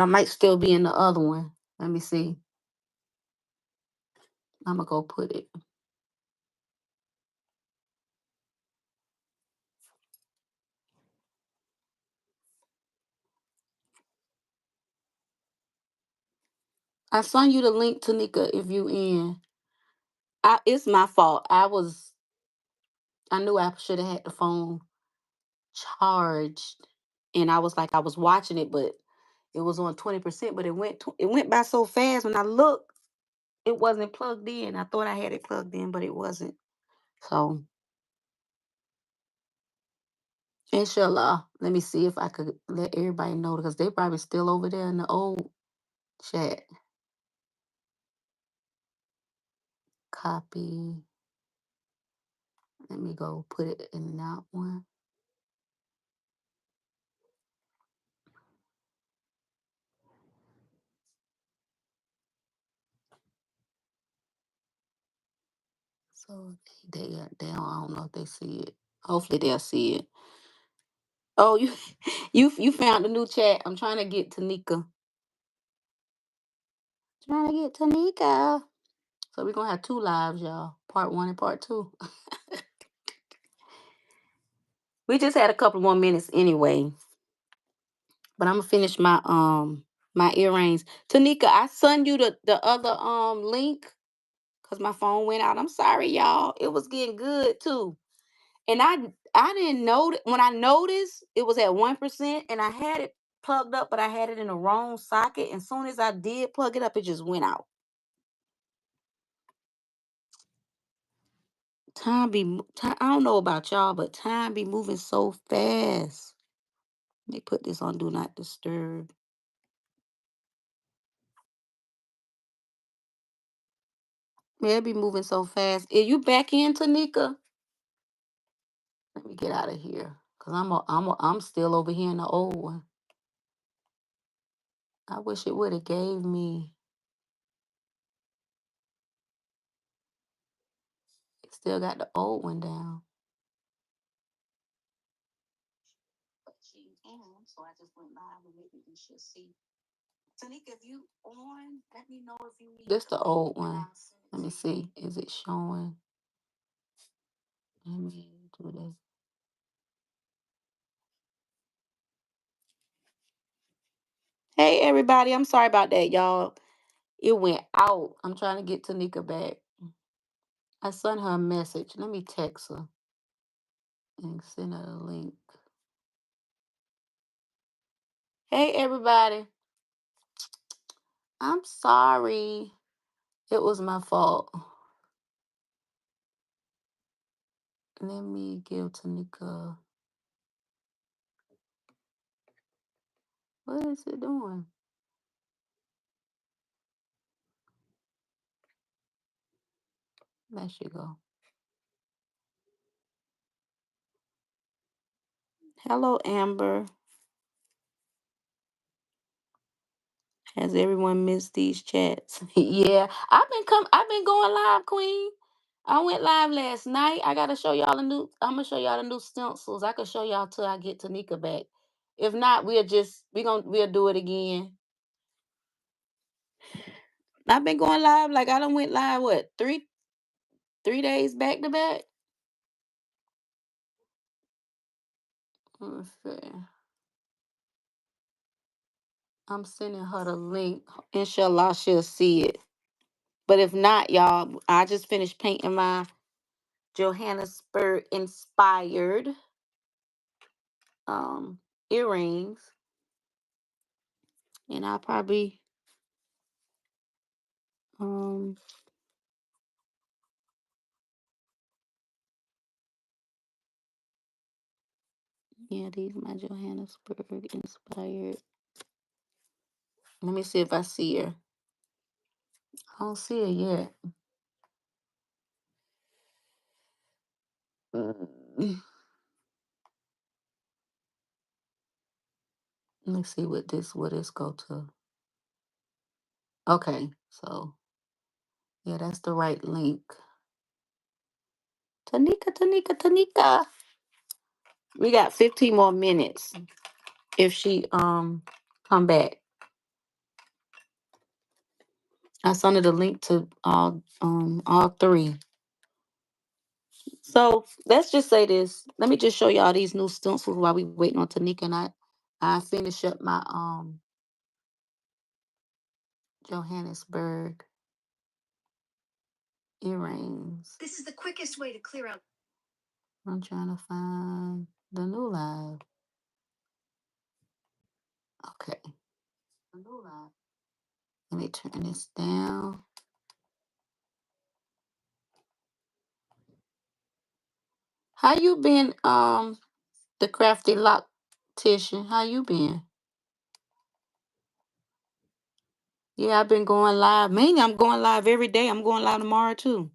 I might still be in the other one. Let me see. I'm going to go put it. I sent you the link, Tanika, if you in. It's my fault. I knew I should have had the phone charged. And I was watching it, but it was on 20%, but it went by so fast. When I looked, it wasn't plugged in. I thought I had it plugged in, but it wasn't. So, inshallah, let me see if I could let everybody know, because they probably still over there in the old chat. Copy. Let me go put it in that one. So I don't know if they see it. Hopefully they'll see it. Oh, you found the new chat. I'm trying to get Tanika. Trying to get Tanika. So we're gonna have 2 lives, y'all. Part 1 and part 2. We just had a couple more minutes anyway. But I'm gonna finish my earrings. Tanika, I sent you the other link because my phone went out. I'm sorry, y'all. It was getting good too. And I didn't know when I noticed it was at 1% and I had it plugged up, but I had it in the wrong socket. And as soon as I did plug it up, it just went out. I don't know about y'all, but time be moving so fast. Let me put this on Do Not Disturb. Yeah, it be moving so fast. Are you back in, Tanika? Let me get out of here, cause I'm still over here in the old one. I wish it would have gave me. It still got the old one down. So I just went live and maybe you should see. Tanika, if you on, let me know if you need. This the old one. Let me see. Is it showing? Let me do this. Hey everybody, I'm sorry about that, y'all. It went out. I'm trying to get Tanika back. I sent her a message. Let me text her and send her a link. Hey everybody. I'm sorry. It was my fault. Let me give Tanika. What is it doing? There she go. Hello, Amber. Has everyone missed these chats? Yeah, I've been going live, Queen. I went live last night. I'm gonna show y'all the new stencils. I can show y'all till I get Tanika back. If not, we'll do it again. I've been going live, like I done went live, what, 3 days back to back? Let's see. I'm sending her the link. Inshallah, she'll see it. But if not, y'all, I just finished painting my Johannesburg inspired earrings. And I'll probably yeah, these my Johannesburg inspired. Let me see if I see her. I don't see her yet. Let's see what this go to. Okay, so yeah, that's the right link. Tanika. We got 15 more minutes if she come back. I sent her the link to all three. So let's just say this. Let me just show y'all these new stencils while we waiting on Tanika and I finish up my Johannesburg earrings. This is the quickest way to clear out. I'm trying to find the new live. Okay. The new live. Let me turn this down. How you been, the crafty lock tissue? How you been? Yeah, I've been going live. Mainly I'm going live every day. I'm going live tomorrow too.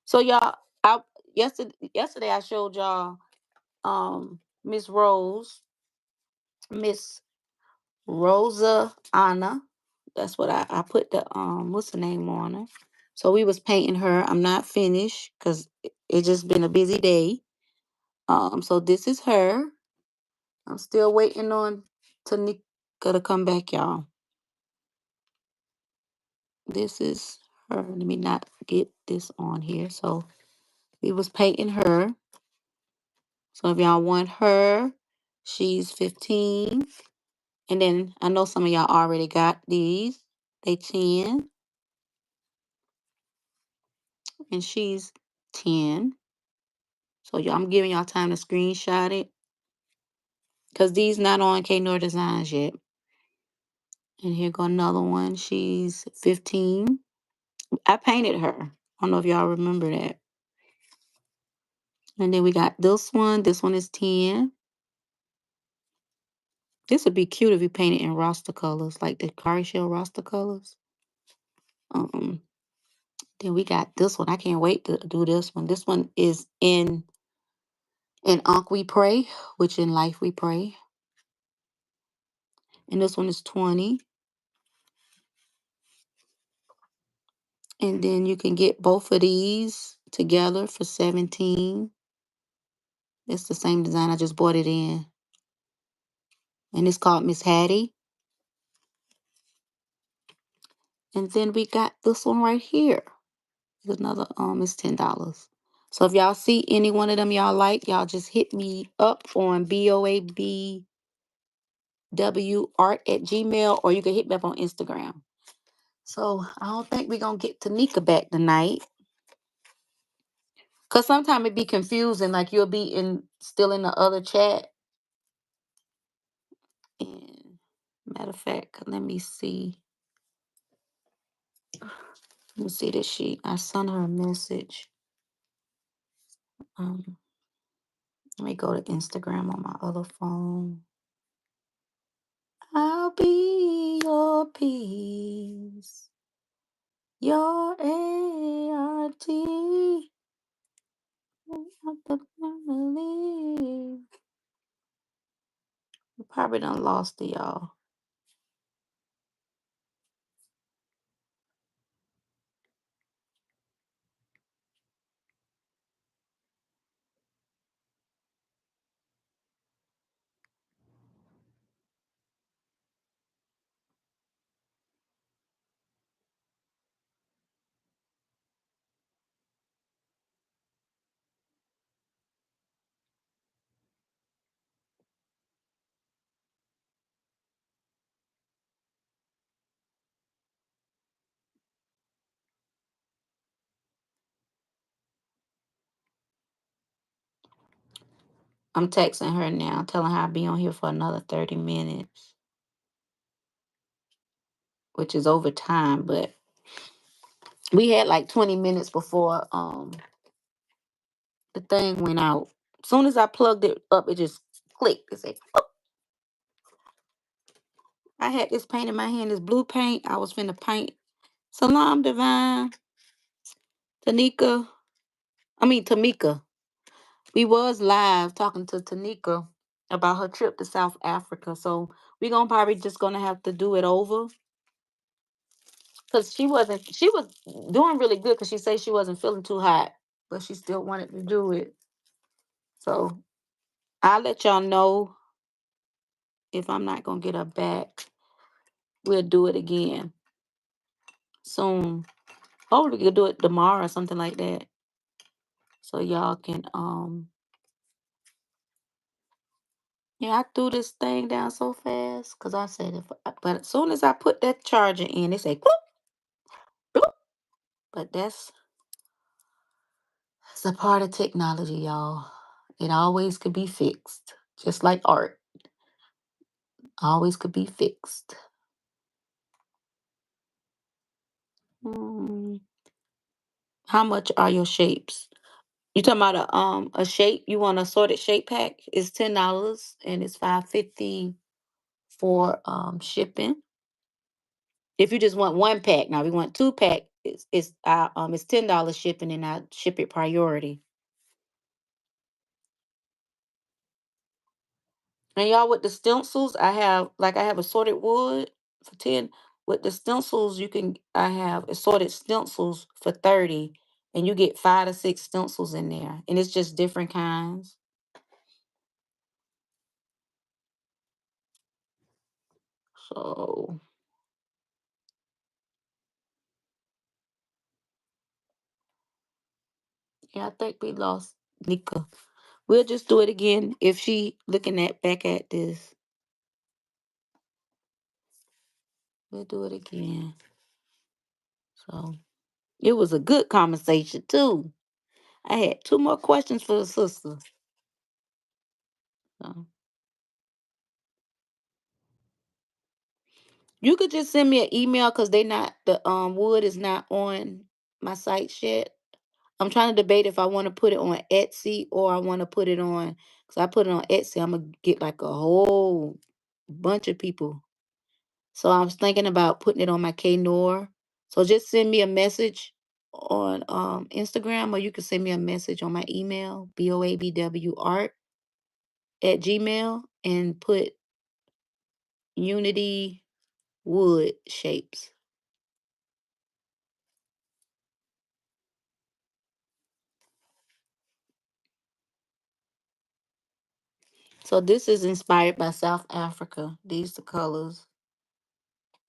So y'all, I yesterday I showed y'all Miss Rose, Miss Rosa Anna. That's what I put the what's the name on her. So we was painting her. I'm not finished because it just been a busy day. So this is her. I'm still waiting on Tanika to come back, y'all. This is her. Let me not get this on here. So we was painting her. So if y'all want her, she's 15. And then I know some of y'all already got these. They 10. And she's 10. So y'all, I'm giving y'all time to screenshot it. Because these not on K.Noir Designs yet. And here go another one. She's 15. I painted her. I don't know if y'all remember that. And then we got this one. This one is 10. This would be cute if you painted in Rasta colors, like the Kari Shell Rasta colors. Um, then we got this one. I can't wait to do this one. This one is in Ankh We Pray, which in Life We Pray. And this one is 20. And then you can get both of these together for 17. It's the same design. I just bought it in. And it's called Miss Hattie. And then we got this one right here. There's another, it's $10. So if y'all see any one of them y'all like, y'all just hit me up on BOABWART at Gmail, or you can hit me up on Instagram. So I don't think we're going to get Tanika back tonight. Because sometimes it be confusing. Like you'll be still in the other chat. And matter of fact, let me see. Let me see this sheet. I sent her a message. Let me go to Instagram on my other phone. I'll be your peace, your ART, of the family. You probably done lost it, y'all. I'm texting her now, telling her I'll be on here for another 30 minutes, which is over time, but we had like 20 minutes before the thing went out. As soon as I plugged it up, it just clicked. It said, oh. I had this paint in my hand, this blue paint. I was finna paint Salam Divine, Tamika. We was live talking to Tanika about her trip to South Africa. So we probably just gonna have to do it over. Because she was doing really good because she said she wasn't feeling too hot, but she still wanted to do it. So I'll let y'all know if I'm not gonna get her back. We'll do it again. soon. Hopefully we can do it tomorrow or something like that. So y'all can yeah, I threw this thing down so fast because I said but as soon as I put that charger in, it say bloop, bloop. But that's a part of technology, y'all. It always could be fixed. Just like art. Always could be fixed. Mm, how much are your shapes? You talking about a shape? You want a sorted shape pack? It's $10 and it's $5.50 for shipping. If you just want one pack, now if you want two pack, it's $10 shipping and I ship it priority. And y'all with the stencils, I have assorted wood for 10. With the stencils, I have assorted stencils for 30 and you get 5 to 6 stencils in there. And it's just different kinds. So yeah, I think we lost Nika. We'll just do it again if she looking at back at this. We'll do it again. So it was a good conversation too. I had 2 more questions for the sister. So you could just send me an email because the wood is not on my site yet. I'm trying to debate if I want to put it on Etsy or I want to put it on because I put it on Etsy, I'm gonna get like a whole bunch of people. So I was thinking about putting it on my K.Noir. So just send me a message on Instagram or you can send me a message on my email, BOABWART at Gmail and put Unity wood shapes. So this is inspired by South Africa. These the colors.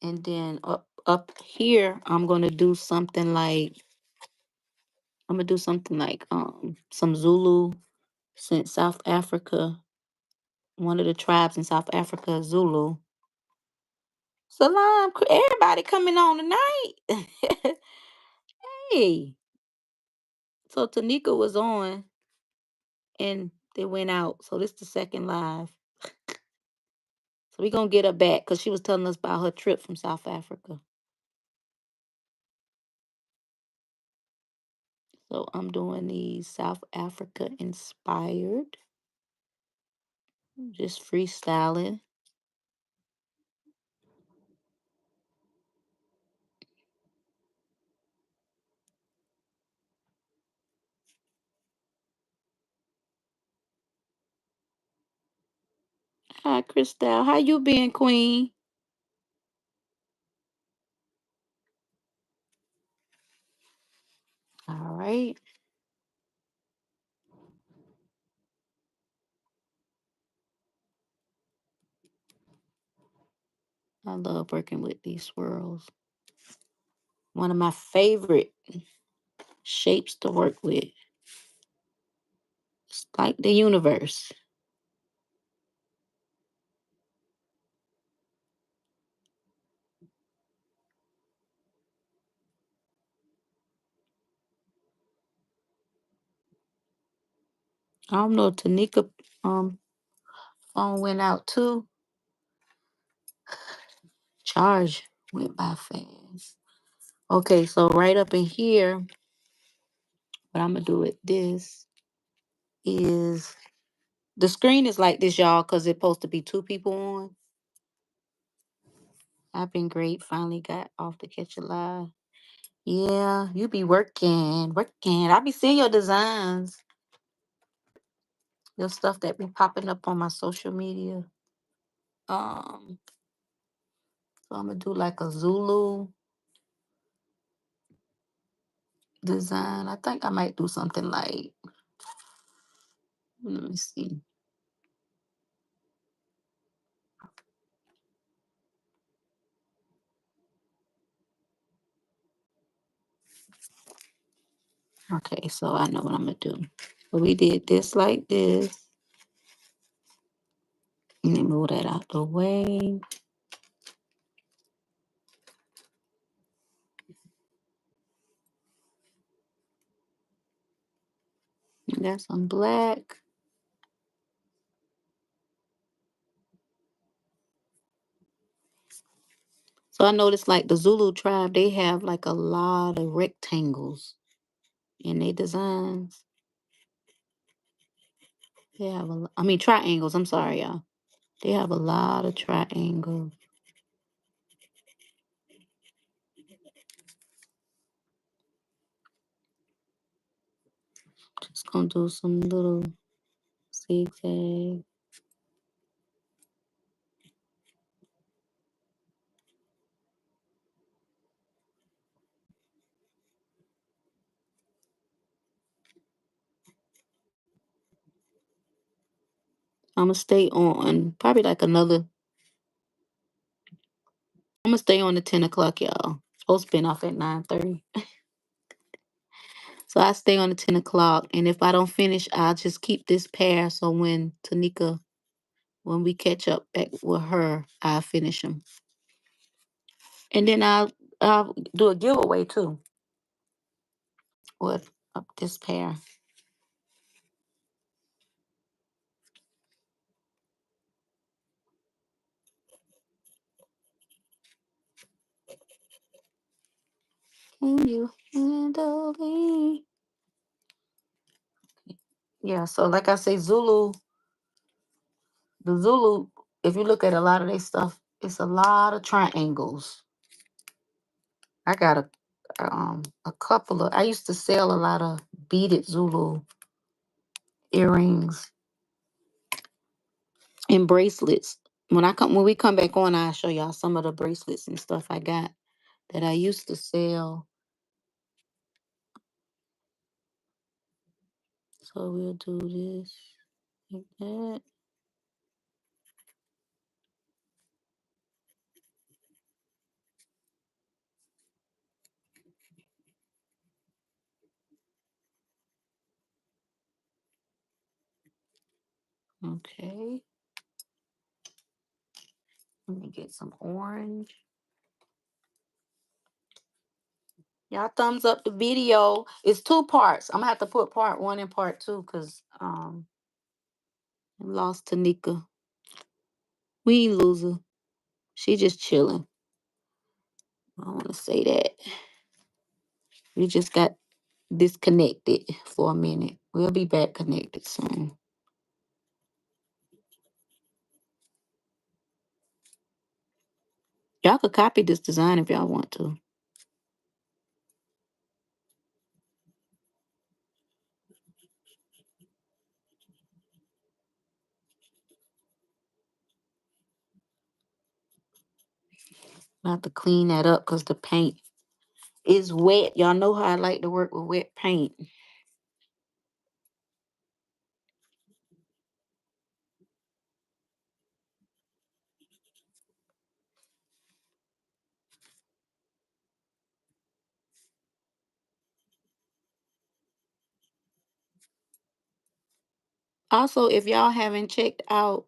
And then up here, I'm gonna do something like some Zulu since South Africa. One of the tribes in South Africa, Zulu. Salam, everybody coming on tonight. Hey. So Tanika was on and they went out. So this is the second live. So we're gonna get her back because she was telling us about her trip from South Africa. So I'm doing these South Africa inspired. Just freestyling. Hi, Christelle. How you been, Queen? All right. I love working with these swirls. One of my favorite shapes to work with. It's like the universe. I don't know if Tanika phone went out too. Charge went by fast. Okay, so right up in here, what I'm gonna do with this is the screen is like this, y'all, because it's supposed to be 2 people on. I've been great. Finally got off the catch a live. Yeah, you be working. I be seeing your designs, your stuff that be popping up on my social media. Um, so I'm gonna do like a Zulu design. I think I might do something like, let me see. Okay, so I know what I'm gonna do. So we did this like this. Let me move that out the way. Got some black. So I noticed like the Zulu Tribe, they have like a lot of rectangles in their designs. They have I mean triangles. I'm sorry, y'all. They have a lot of triangles. Just gonna do some little zigzag. I'm gonna stay on probably like another. I'm gonna stay on the 10 o'clock, y'all. Supposed to spin off at 9:30. So I stay on the 10 o'clock. And if I don't finish, I'll just keep this pair. So when Tanika, when we catch up back with her, I'll finish them. And then I'll do a giveaway too with this pair. Can you handle me? Yeah, so like I say, the Zulu, if you look at a lot of their stuff, it's a lot of triangles. I got a couple of. I used to sell a lot of beaded Zulu earrings and bracelets. When we come back on, I'll show y'all some of the bracelets and stuff I got that I used to sell. So we'll do this like that. Okay. Let me get some orange. Y'all thumbs up the video. It's 2 parts. I'm gonna have to put part 1 and part 2 because I lost Tanika. We ain't lose her. She just chilling. I don't want to say that. We just got disconnected for a minute. We'll be back connected soon. Y'all could copy this design if y'all want to. I have to clean that up because the paint is wet. Y'all know how I like to work with wet paint. Also, if y'all haven't checked out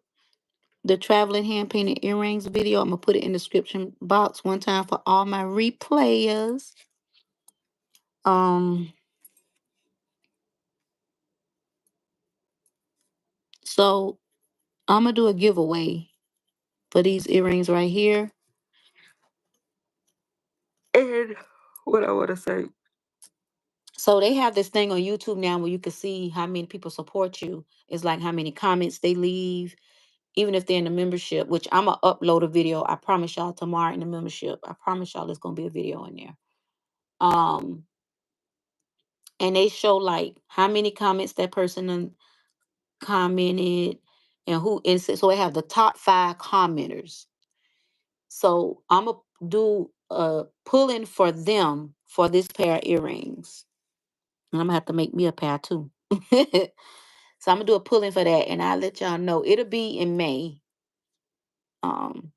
the traveling hand painted earrings video, I'm gonna put it in the description box one time for all my replayers. Um, so I'm gonna do a giveaway for these earrings right here. And what I want to say. So they have this thing on YouTube now where you can see how many people support you. It's like how many comments they leave, even if they're in the membership, which I'm gonna upload a video. I promise y'all tomorrow in the membership. I promise y'all there's gonna be a video in there. Um, and they show like how many comments that person done commented and who is it. So they have the top 5 commenters. So I'm gonna do a pulling for them for this pair of earrings. And I'm gonna have to make me a pair too. So I'm gonna do a pulling for that, and I'll let y'all know. It'll be in May. Um,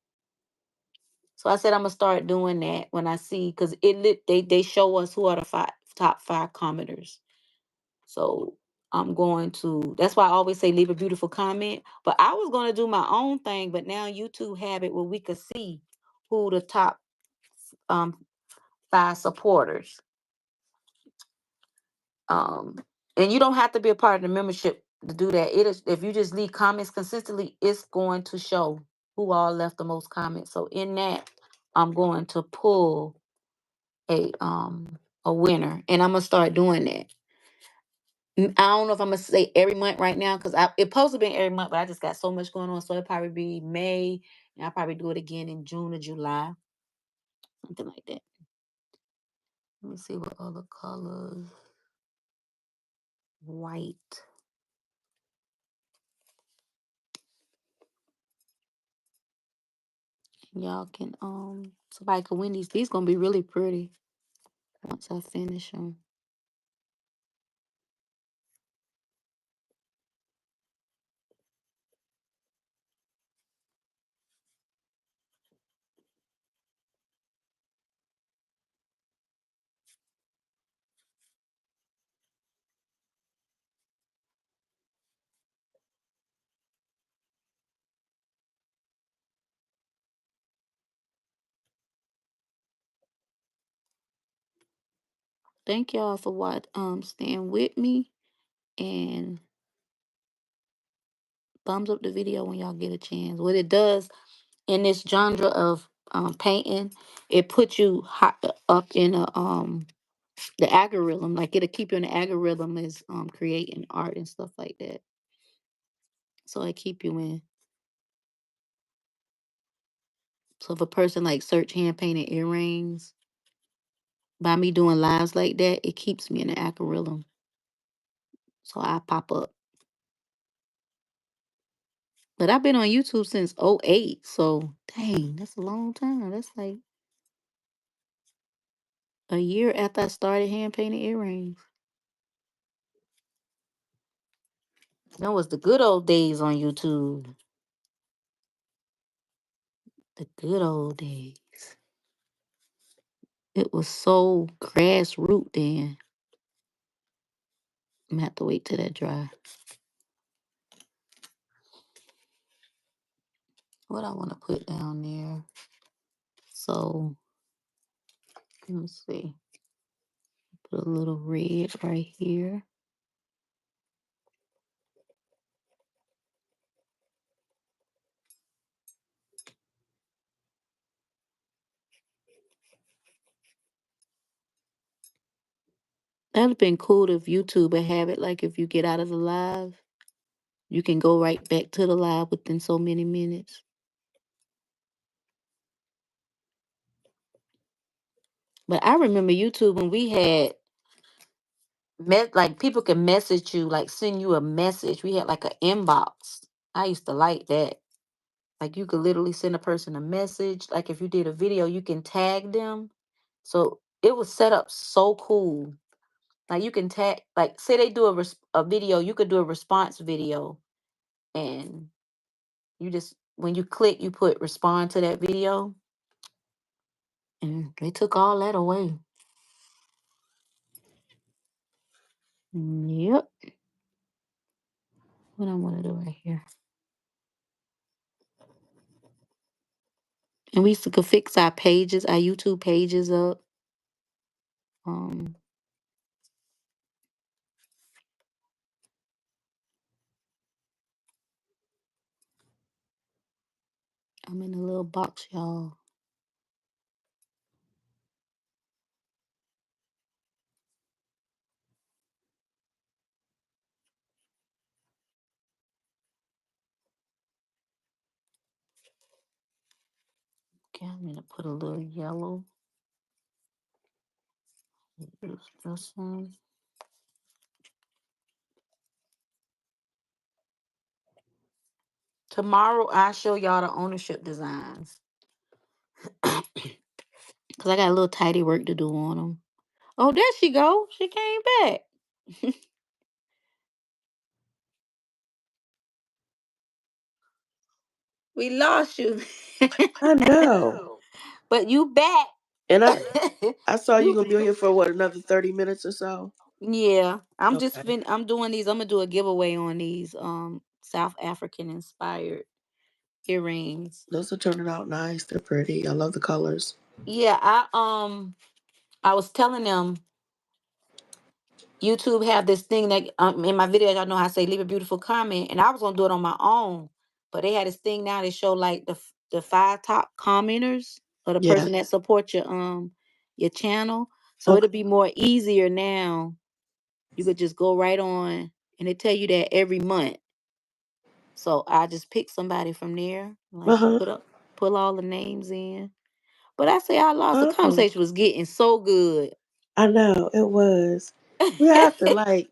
so I said I'm gonna start doing that when I see because they show us who are the top 5 commenters. So I'm going to. That's why I always say leave a beautiful comment. But I was going to do my own thing, but now YouTube have it where we could see who the top um 5 supporters. Um, and you don't have to be a part of the membership to do that. It is, if you just leave comments consistently, it's going to show who all left the most comments. So in that, I'm going to pull a winner, and I'm gonna start doing that. I don't know if I'm gonna say every month right now because it supposed to be every month, but I just got so much going on. So it'll probably be May, and I'll probably do it again in June or July, something like that. Let me see what other colors. White. Y'all can somebody can win these. These gonna be really pretty once I finish them. Thank y'all for staying with me, and thumbs up the video when y'all get a chance. What it does in this genre of painting, it puts you up in the algorithm. Like it'll keep you in the algorithm as creating art and stuff like that. So it keep you in. So if a person like search hand painted earrings, by me doing lives like that, it keeps me in the algorithm. So I pop up. But I've been on YouTube since '08. So dang, that's a long time. That's like a year after I started hand painted earrings. That was the good old days on YouTube. The good old days. It was so grassroots then. I'm gonna have to wait till that dry. What I want to put down there. So let me see. Put a little red right here. That'd have been cool if YouTube would have it like if you get out of the live, you can go right back to the live within so many minutes. But I remember YouTube when we had like people can message you, like send you a message. We had like an inbox. I used to like that. Like you could literally send a person a message. Like if you did a video, you can tag them. So it was set up so cool. Like you can tag, like say they do a video, you could do a response video, and you just when you click, you put respond to that video, and they took all that away. Yep. What I want to do right here. And we used to could fix our pages, our YouTube pages up. Um, I'm in a little box, y'all. Okay, I'm gonna put a little yellow. Use this one. Tomorrow I'll show y'all the ownership designs. Cause I got a little tidy work to do on them. Oh, there she go. She came back. We lost you. I know. But you back. And I saw you You gonna be on here for what, another 30 minutes or so? Yeah, Okay. I'm doing these. I'm gonna do a giveaway on these South African inspired earrings. Those are turning out nice. They're pretty. I love the colors. Yeah, I was telling them YouTube have this thing that in my video y'all know how I say leave a beautiful comment, and I was gonna do it on my own, but they had this thing now that show like the five top commenters or the Yeah. person that supports your channel, so it'll Okay. be more easier now. You could just go right on, and they tell you that every month. So I just pick somebody from there, like Uh-huh. put all the names in. But I say I lost. The Oh, conversation was getting so good. I know it was. We have to like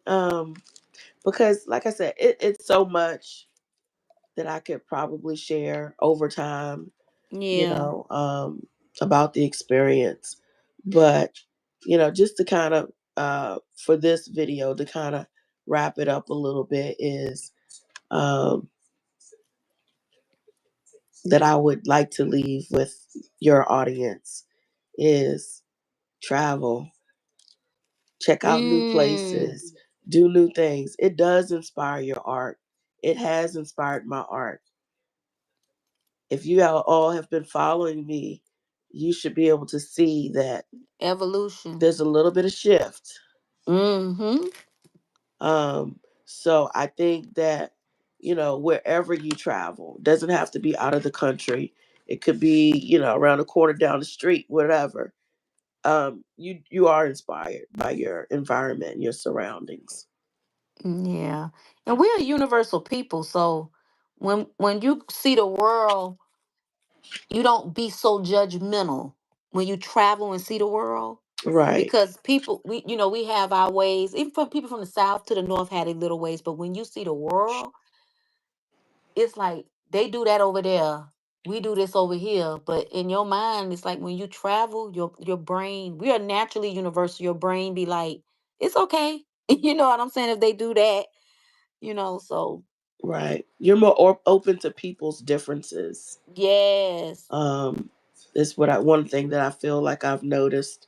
because like I said, it's so much that I could probably share over time, you Yeah. know, about the experience. But, just to kind of for this video to kind of wrap it up a little bit is um that I would like to leave with your audience is travel, check out new Mm. places, do new things. It does inspire your art. It has inspired my art. If you all have been following me, you should be able to see that Evolution. there's a little bit of shift. Mm-hmm. So I think that, wherever you travel, doesn't have to be out of the country. It could be, around the corner, down the street, whatever. You are inspired by your environment, your surroundings. Yeah. And we're a universal people, so when you see the world, you don't be so judgmental when you travel and see the world. Right, Because people we have our ways, even from people from the south to the north had their little ways, but when you see the world, it's like they do that over there. We do this over here. But in your mind, it's like when you travel, your brain, we are naturally universal. Your brain be like, it's okay. You know what I'm saying? If they do that, so right. You're more open to people's differences. yes. Um, is one thing that I feel like I've noticed,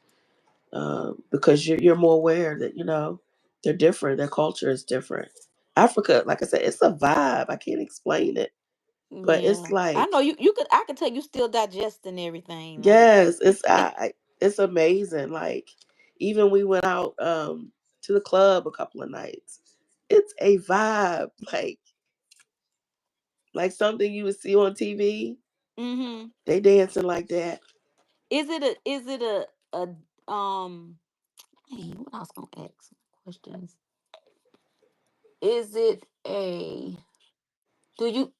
because you're more aware that they're different. Their culture is different. Africa, like I said, it's a vibe. I can't explain it, but it's Yeah. I like, know you could I could tell you still digesting everything. Like yes, it's amazing. Like, even we went out to the club a couple of nights. It's a vibe, like something you would see on TV. mm-hmm. They dancing like that. Is it a dang, what I was gonna ask some questions. Is it a do you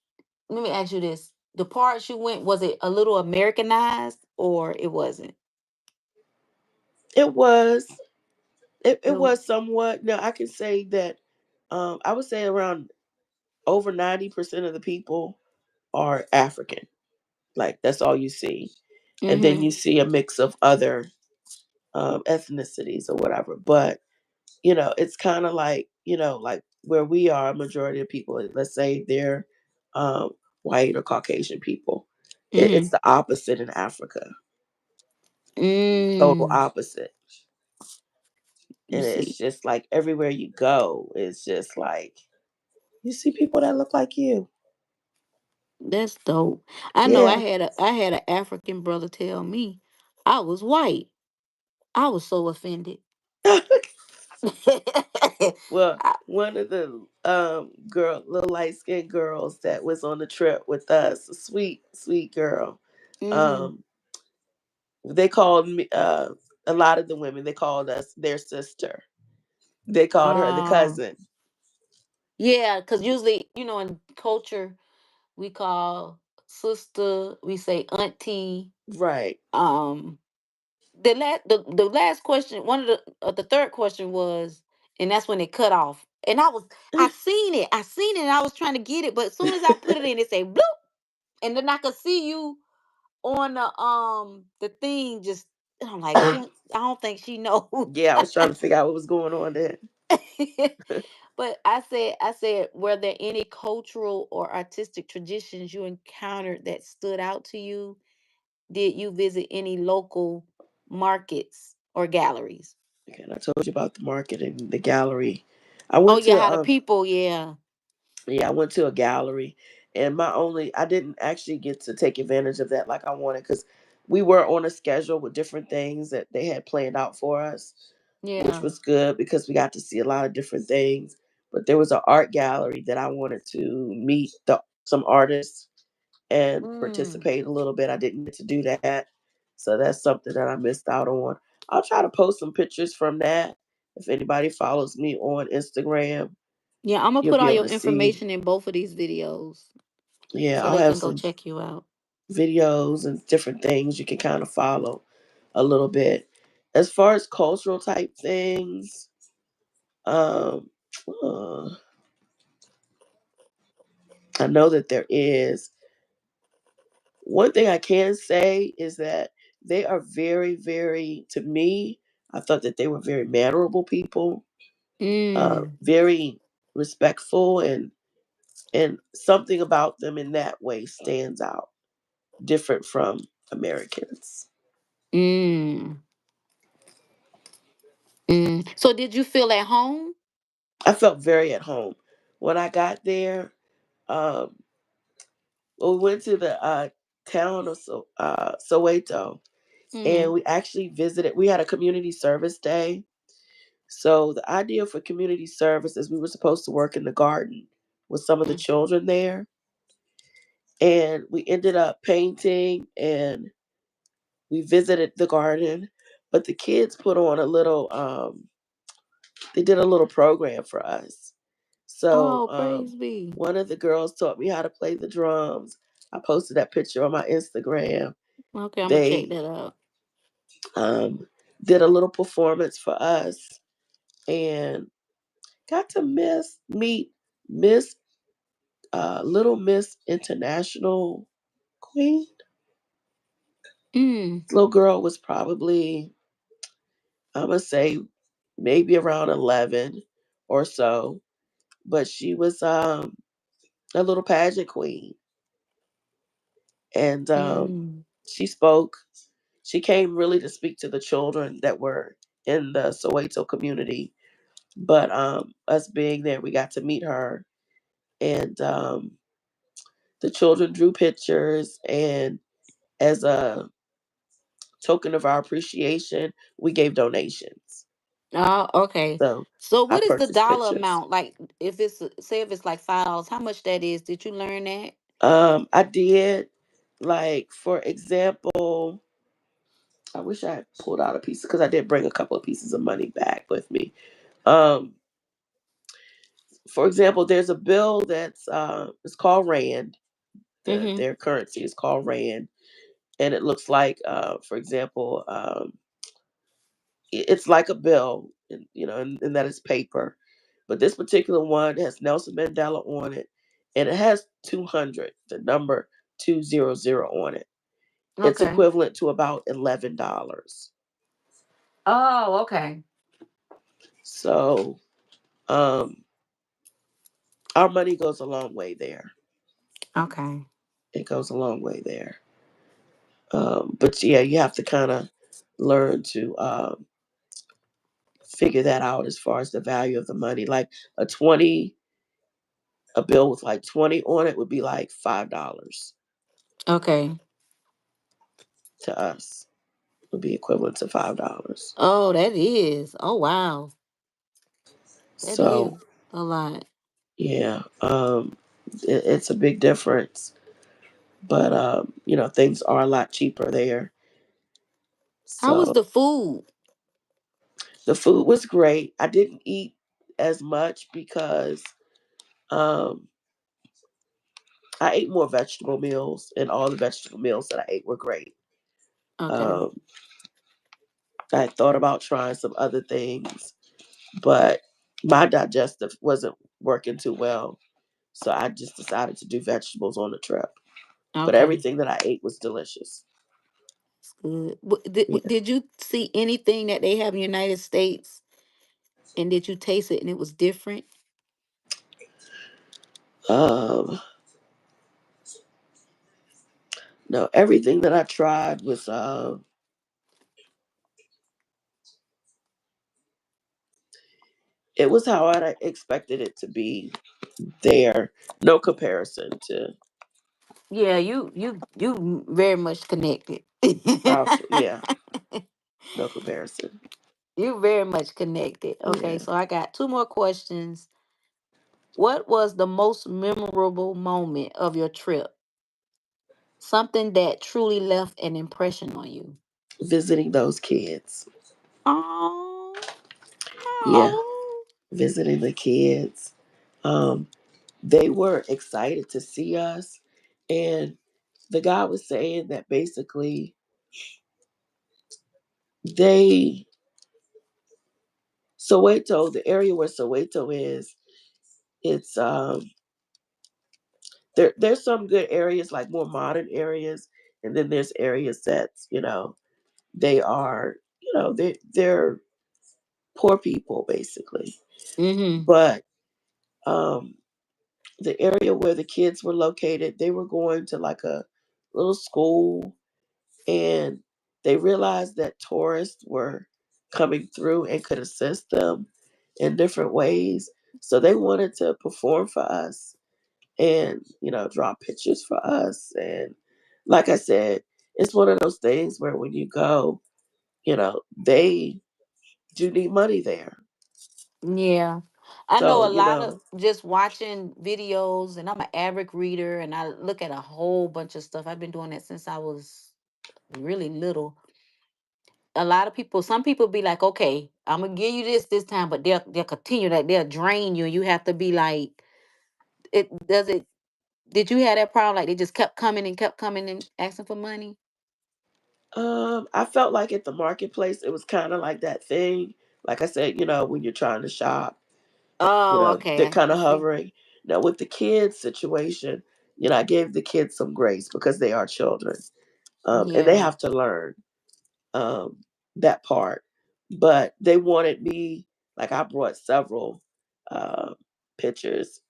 let me ask you this. The parts you went, was it a little Americanized or it wasn't? It was. It It was somewhat. Now I can say that. I would say around over 90% of the people are African. Like, that's all you see, and then mm-hmm. you see a mix of other ethnicities or whatever. But it's kind of like, like where we are, a majority of people. Let's say they're um, white or Caucasian people. It's Mm-hmm. the opposite in Africa. Total Mm. opposite. You And it's see. just like everywhere you go, it's just like you see people that look like you. That's dope. I know Yeah. I had an African brother tell me I was white. I was so offended. Well, I, one of the little light skinned girls that was on the trip with us, a sweet, sweet girl. mm-hmm. Um, they called me a lot of the women, they called us their sister. They called her the Oh, cousin. yeah, because usually, in culture, we call sister, we say auntie. Right. Um, the last question, one of the third question was, and that's when it cut off. And I seen it, and I was trying to get it, but as soon as I put it in, it say bloop, and then I could see you on the thing. Just I'm like, I don't think she knows. Yeah, I was trying to figure out what was going on there. But I said, were there any cultural or artistic traditions you encountered that stood out to you? Did you visit any local markets or galleries? Again, I told you about the market and the gallery. I Oh went yeah, to how the people, yeah. yeah, I went to a gallery, and I didn't actually get to take advantage of that like I wanted because we were on a schedule with different things that they had planned out for us, which Yeah. was good because we got to see a lot of different things. But there was an art gallery that I wanted to meet some artists and Mm. participate a little bit. I didn't get to do that, so that's something that I missed out on. I'll try to post some pictures from that. If anybody follows me on Instagram, Yeah, I'm gonna you'll put be all able your to see. information in both of these videos Yeah, so I'll they have can go some check you out. videos and different things you can kind of follow a little bit. As far as cultural type things, um, uh, I know that there is. One thing I can say is that they are very, very, to me, I thought that they were very mannerable people, Mm. very respectful, and something about them in that way stands out, different from Americans. Mm. Mm. So did you feel at home? I felt very at home when I got there. Um, we went to the town of Soweto, and Mm. we actually visited. We had a community service day. So the idea for community service is we were supposed to work in the garden with some of the Mm. children there, and we ended up painting and we visited the garden. But the kids put on a little. They did a little program for us. So Oh, praise be. one of the girls taught me how to play the drums. I posted that picture on my Instagram. Okay, I'm gonna check They that out. um, did a little performance for us and got to meet Miss Little Miss International Queen. Mm. This little girl was probably, I'm gonna say, maybe around 11 or so, but she was a little pageant queen, and Mm. she spoke. She came really to speak to the children that were in the Soweto community. But us being there, we got to meet her, and the children drew pictures. And as a token of our appreciation, we gave donations. Oh, okay. So So I what is the purchased dollar pictures. amount? Like if it's say if it's like $5, how much that is? Did you learn that? I did, like, for example, I wish I had pulled out a piece because I did bring a couple of pieces of money back with me. Um, for example, there's a bill that's it's called Rand. Mm-hmm. Their currency is called Rand, and it looks like, for example, it's like a bill, and, and that is paper. But this particular one has Nelson Mandela on it, and it has 200, the number 200 on it. It's Okay. equivalent to about $11. Oh, okay. So um, our money goes a long way there. Okay. It goes a long way there. But yeah, you have to kind of learn to figure that out as far as the value of the money. Like a 20, a bill with like 20 on it would be like $5 Okay. to us. Would be equivalent to $5. Oh, that is. Oh, wow. That So is a lot. yeah, it's a big difference. But things are a lot cheaper there. How was So the food? the food was great. I didn't eat as much because um, I ate more vegetable meals, and all the vegetable meals that I ate were great. Okay. Um, I thought about trying some other things, but my digestive wasn't working too well. So I just decided to do vegetables on the trip. But Okay. everything that I ate was delicious. That's good. Did, Yeah. did you see anything that they have in the United States and did you taste it and it was different? Um, no, everything that I tried was it was how I expected it to be there. No comparison to Yeah, you very much connected. yeah, no comparison. You very much connected. Okay, Yeah. so I got two more questions. What was the most memorable moment of your trip? Something that truly left an impression on you. Visiting those kids. Oh, Yeah, oh. visiting the kids. Um, they were excited to see us, and the guy was saying that basically they Soweto, the area where Soweto is, it's there's some good areas like more modern areas, and then there's areas that's they are they're poor people basically, Mm-hmm. but um the area where the kids were located, they were going to like a little school, and they realized that tourists were coming through and could assist them in different ways. So they wanted to perform for us and, draw pictures for us. And like I said, it's one of those things where when you go, they do need money there. Yeah. I know So, a lot of just watching videos, and I'm an avid reader and I look at a whole bunch of stuff. I've been doing that since I was really little. A lot of people, some people be like, okay, I'm gonna give you this time, but they'll continue that, they'll drain you, and you have to be like, it did you have that problem? Like they just kept coming and asking for money? I felt like at the marketplace, it was kind of like that thing. Like I said, when you're trying to shop, Oh, okay. they're kind I of see. hovering. Now, with the kids situation, I gave the kids some grace because they are children, and they Yeah. have to learn um, that part. But they wanted me, like, I brought several uh, pictures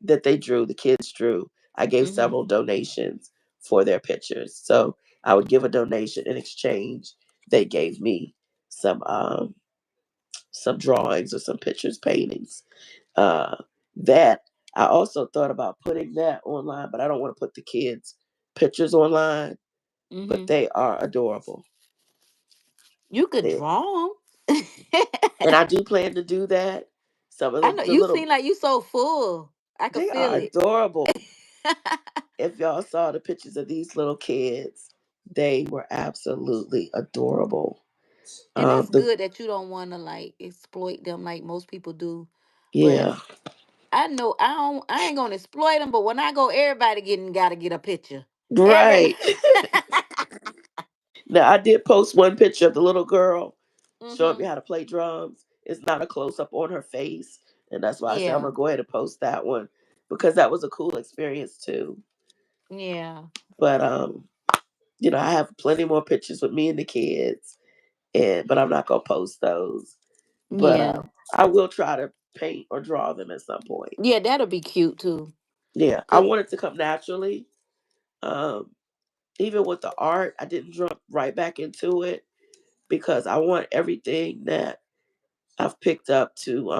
that they drew, the kids drew. I gave Mm-hmm. several donations for their pictures. So I would give a donation in exchange. They gave me some some drawings or some pictures, paintings. Uh, that I also thought about putting that online, but I don't want to put the kids' pictures online. But Mm-hmm. they are adorable. You could They, draw and them. I do plan to do that. Some of I know the you seem little, like you so full. I could they are feel it. adorable. If y'all saw the pictures of these little kids, they were absolutely adorable. And that's The good that you don't want to like exploit them like most people do. But Yeah, I know I ain't gonna exploit them. But when I go, everybody gotta get a picture. Everybody. right. Now I did post one picture of the little girl showing Mhm. me how to play drums. It's not a close up on her face, and that's why I said I'm Yeah. gonna go ahead and post that one because that was a cool experience too. Yeah. But I have plenty more pictures with me and the kids, and but I'm not gonna post those. But Yeah. I will try to paint or draw them at some point. Yeah. That'll be cute too. Yeah, I Cause want it to come naturally. Um, Even with the art, I didn't jump right back into it because I want everything that I've picked up to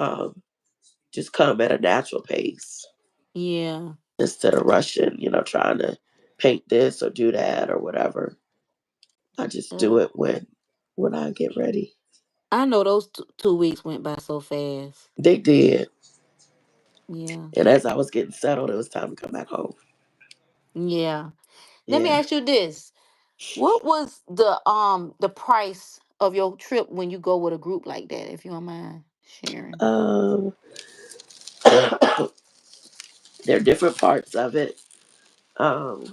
just come at a natural pace yeah. instead of rushing, trying to paint this or do that or whatever. I just do Uh, it when I get ready. I know those 2 weeks went by so fast. They did. Yeah. And as I was getting settled, it was time to come back home. Yeah. Let me Yeah. ask you this. What was the price of your trip when you go with a group like that, if you don't mind sharing? Um, there are different parts of it. Um,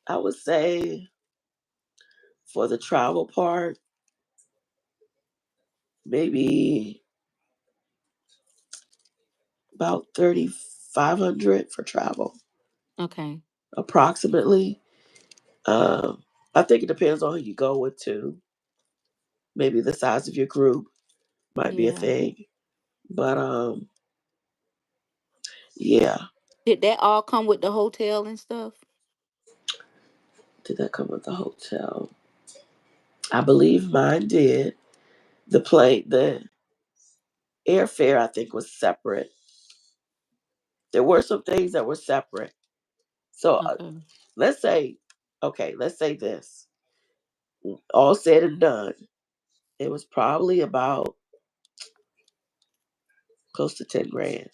I would say for the travel part, maybe about 3,500 for travel, Okay. approximately. Um, I think it depends on who you go with too. Maybe the size of your group might be a Yeah. thing. But yeah. Did that all come with the hotel and stuff? Did that come with the hotel? I believe mine did. The Airfare, I think, was separate. There were some things that were separate. So Okay. let's say, okay, let's say this. All said and done, it was probably about close to 10 grand.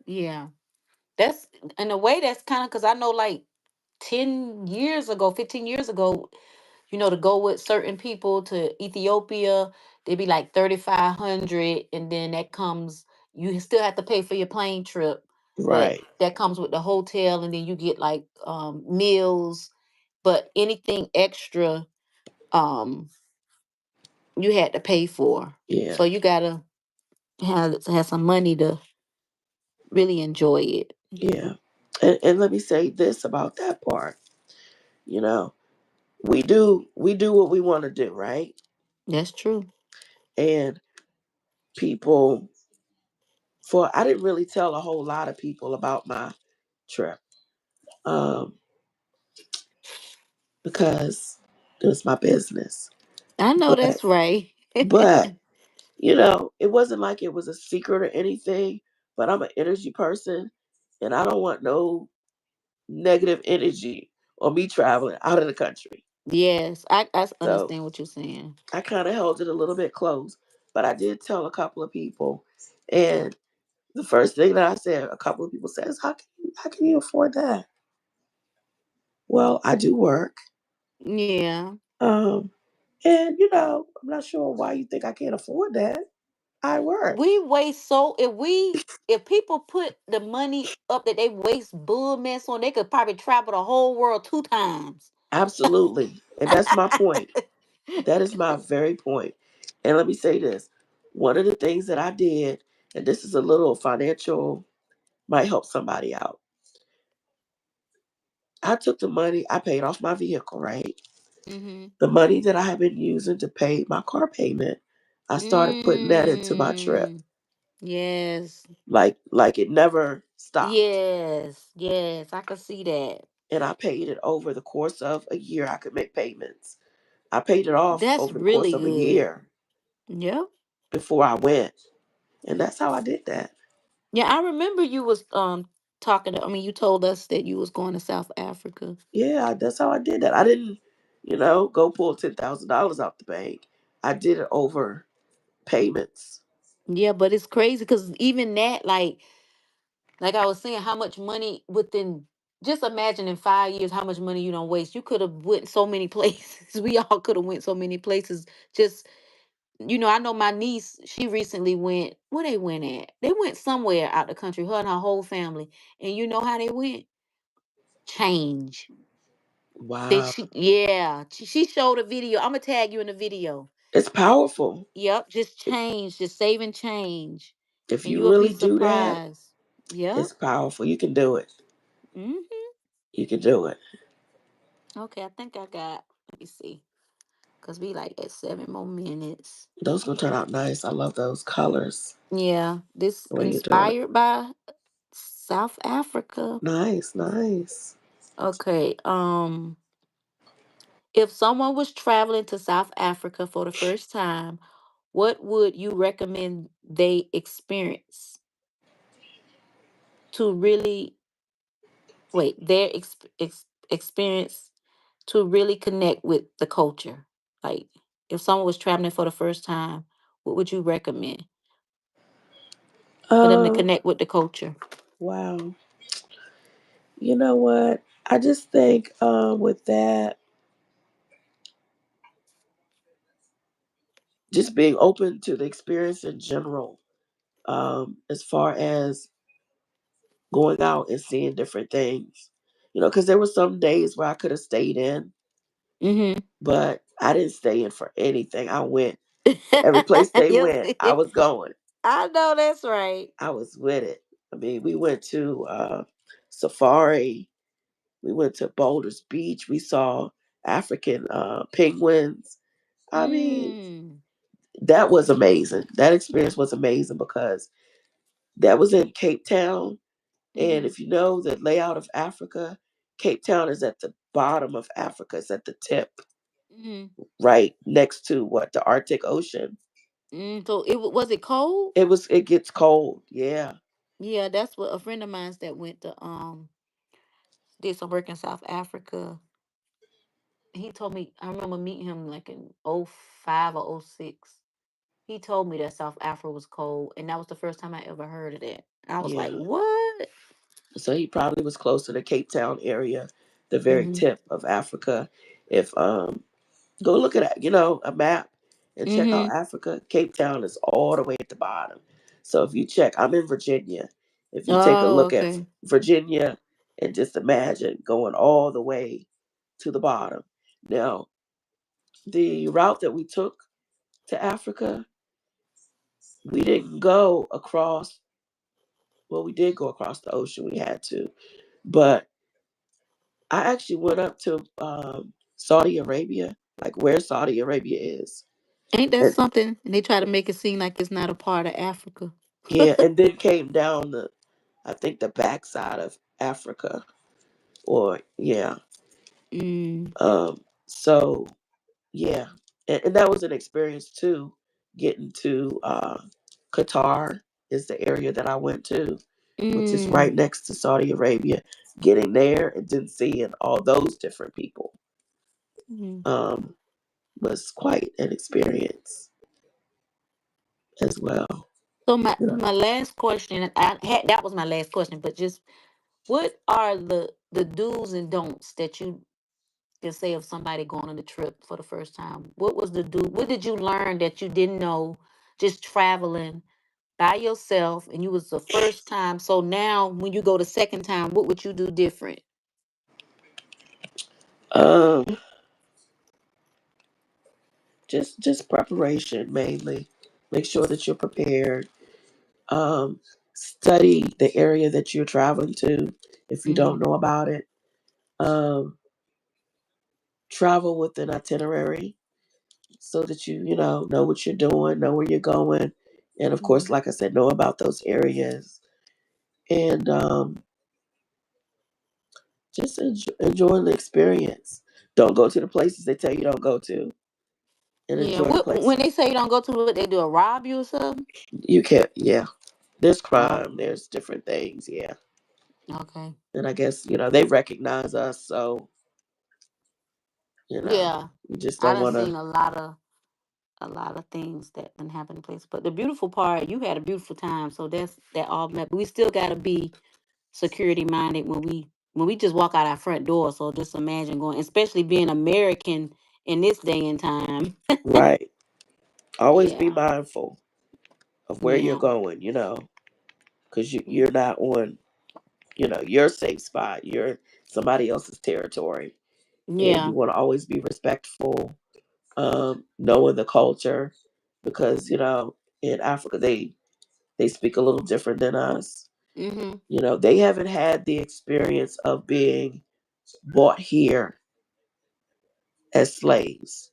Yeah. That's in a way that's kind of because I know like 10 years ago, 15 years ago, to go with certain people to Ethiopia, they'd be like 3,500, and then that comes, you still have to pay for your plane trip, but Right. that comes with the hotel, and then you get like meals, but anything extra, um, you had to pay for. Yeah. So you gotta have some money to really enjoy it. Yeah. And let me say this about that part. You know, we do what we want to do, right? That's true. And people for I didn't really tell a whole lot of people about my trip. Um, because it was my business. I know But that's right. but it wasn't like it was a secret or anything, but I'm an energy person and I don't want no negative energy or me traveling out of the country. Yes, I So understand what you're saying. I kind of held it a little bit close, but I did tell a couple of people. And the first thing that I said, a couple of people said, is how can you afford that? Well, I do work. Yeah. Um, and I'm not sure why you think I can't afford that. I work. We waste so if people put the money up that they waste bull mess on, they could probably travel the whole world 2 times. Absolutely. And that's my point. That is my very point. And let me say this. One of the things that I did, and this is a little financial, might help somebody out. I took the money, I paid off my vehicle, right? Mm-hmm. The money that I have been using to pay my car payment, I started putting that into my trip. Mm. Yes. Like it never stopped. Yes. Yes. I could see that. And I paid it over the course of a year. I could make payments. I paid it off That's over the course really of a good. year Yep. before I went. And that's how I did that. Yeah, I remember you was talking to, I mean, you told us that you was going to South Africa. Yeah, that's how I did that. I didn't, go pull $10,000 out the bank. I did it over payments. Yeah, but it's crazy because even that, like I was saying, how much money within, just imagine in 5 years how much money you don't waste. You could have went so many places. We all could have went so many places. Just I know my niece, she recently went, where they went at? They went somewhere out the country, her and her whole family. And you know how they went? Change. Wow. She showed a video. I'm gonna tag you in the video. It's powerful. Yep, just change, just save and change. If And you you'll be really do that, surprised. Yep. it's powerful. You can do it. Hmm. You can do it. Okay, I think I got, let me see. Cause we like at 7 more minutes. Those gonna turn out nice. I love those colors. Yeah, this The way you're doing it. inspired by South Africa. Nice, nice. Okay. If someone was traveling to South Africa for the first time, what would you recommend they experience to really their experience to really connect with the culture? Like, if someone was traveling for the first time, what would you recommend for them to Um, connect with the culture? wow. You know what? I just think with that, just being open to the experience in general, as far as going out and seeing different things. Because there were some days where I could have stayed in, Mm-hmm. but I didn't stay in for anything. I went every place they You'll went. I see. was going. I know that's right. I was with it. I mean, we went to safari. We went to Boulders Beach. We saw African penguins. I mean, Mm. that was amazing. That experience was amazing because that was in Cape Town. And Mm-hmm. if you know the layout of Africa, Cape Town is at the bottom of Africa. It's at the tip, Mm-hmm. right next to what? The Arctic Ocean. So was it cold? It gets cold. Yeah. Yeah, that's what a friend of mine's that went to did some work in South Africa. He told me I remember meeting him like in '05 or '06. He told me that South Africa was cold, and that was the first time I ever heard of that. I was like, Yeah. "What?" So he probably was close to the Cape Town area, the very Mhm. tip of Africa. If go look at a map and check out Mhm. Africa. Cape Town is all the way at the bottom. So if you check, I'm in Virginia. If you take a Oh, look at okay. Virginia and just imagine going all the way to the bottom. Now, the route that we took to Africa, we didn't go across, well, we did go across the ocean, we had to, but I actually went up to Saudi Arabia, like where Saudi Arabia is. Ain't that And something? And they try to make it seem like it's not a part of Africa. yeah, and then came down I think the backside of Africa, or yeah. Mm. So yeah, and that was an experience too. Getting to Qatar is the area that I went to, which is Mm. right next to Saudi Arabia. Getting there and then seeing all those different people Mm. um, was quite an experience as well. So my Yeah. my last question, I had that was my last question, but just what are the do's and don'ts that you can say of somebody going on a trip for the first time? What was the do? What did you learn that you didn't know just traveling by yourself and you was the first time? So now when you go the second time, what would you do different? Um, just preparation mainly. Make sure that you're prepared. Study the area that you're traveling to if you don't Mm-hmm. know about it. Um, Travel with an itinerary so that you know what you're doing, know where you're going, and of course, Mm-hmm. like I said, know about those areas and just enjoy the experience. Don't go to the places they tell you don't go to, and Yeah. enjoy the What place. when they say you don't go to what they do, a rob you or something? You can't. Yeah, there's Oh, crime. There's different things. Yeah, okay. and I guess they recognize us, so you know Yeah. you just I don't done want to. seen a lot of things that can happen in place. But the beautiful part, you had a beautiful time, so that all matter. We still gotta be security minded when we just walk out our front door. So just imagine going, especially being American in this day and time. Right. Always be Yeah, mindful of where you're yeah, going. Because mm, you're not on your safe spot. You're somebody else's territory, and you yeah. want to always be respectful, knowing the culture, because in Africa they speak a little different than us. Mhm. They haven't had the experience of being bought here as slaves.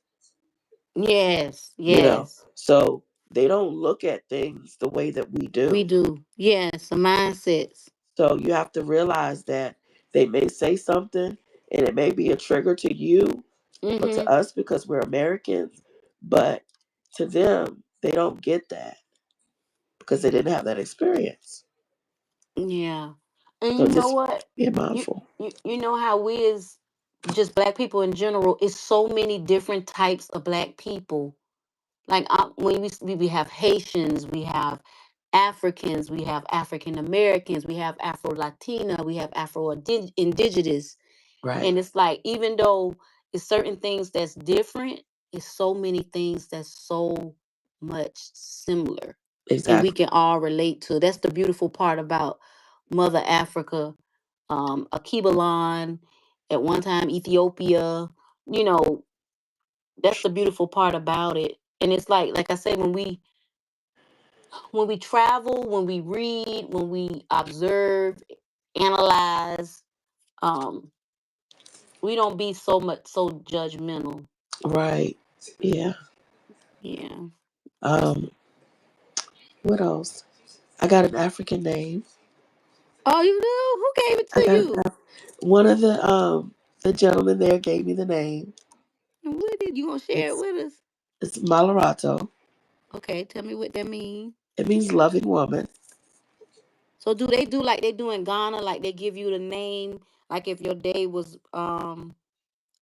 Yes, you know yes. so they don't look at things the way that we We do. do. Yes, the mindsets. So you have to realize that they may say something and it may be a trigger to you or to Mhm. us because we're Americans, but to them, they don't get that because they didn't have that experience. Yeah. And So you know just what? be You mindful. you know how we as just black people in general, it's so many different types of black people. Like when we have Haitians, we have Africans, we have African Americans, we have Afro Latina, we have Afro Indigenous, Right. and it's like even though it's certain things that's different, it's so many things that's so much similar, and we Exactly. can all relate to. That's the beautiful part about Mother Africa, Akibalon, at one time Ethiopia. You know, that's the beautiful part about it. And it's like I said, when we travel, when we read, when we observe, analyze, um, we don't be so judgmental. Right. Yeah. Yeah. That's Um, what else? I got an African name. oh, you know who gave it I to got you? one of the gentlemen there gave me the name. And what did you gonna share it It's with us? it's Malarato. Okay, tell me what that mean. It means loving woman. So do they do like they do in Ghana? Like they give you the name, like if your day was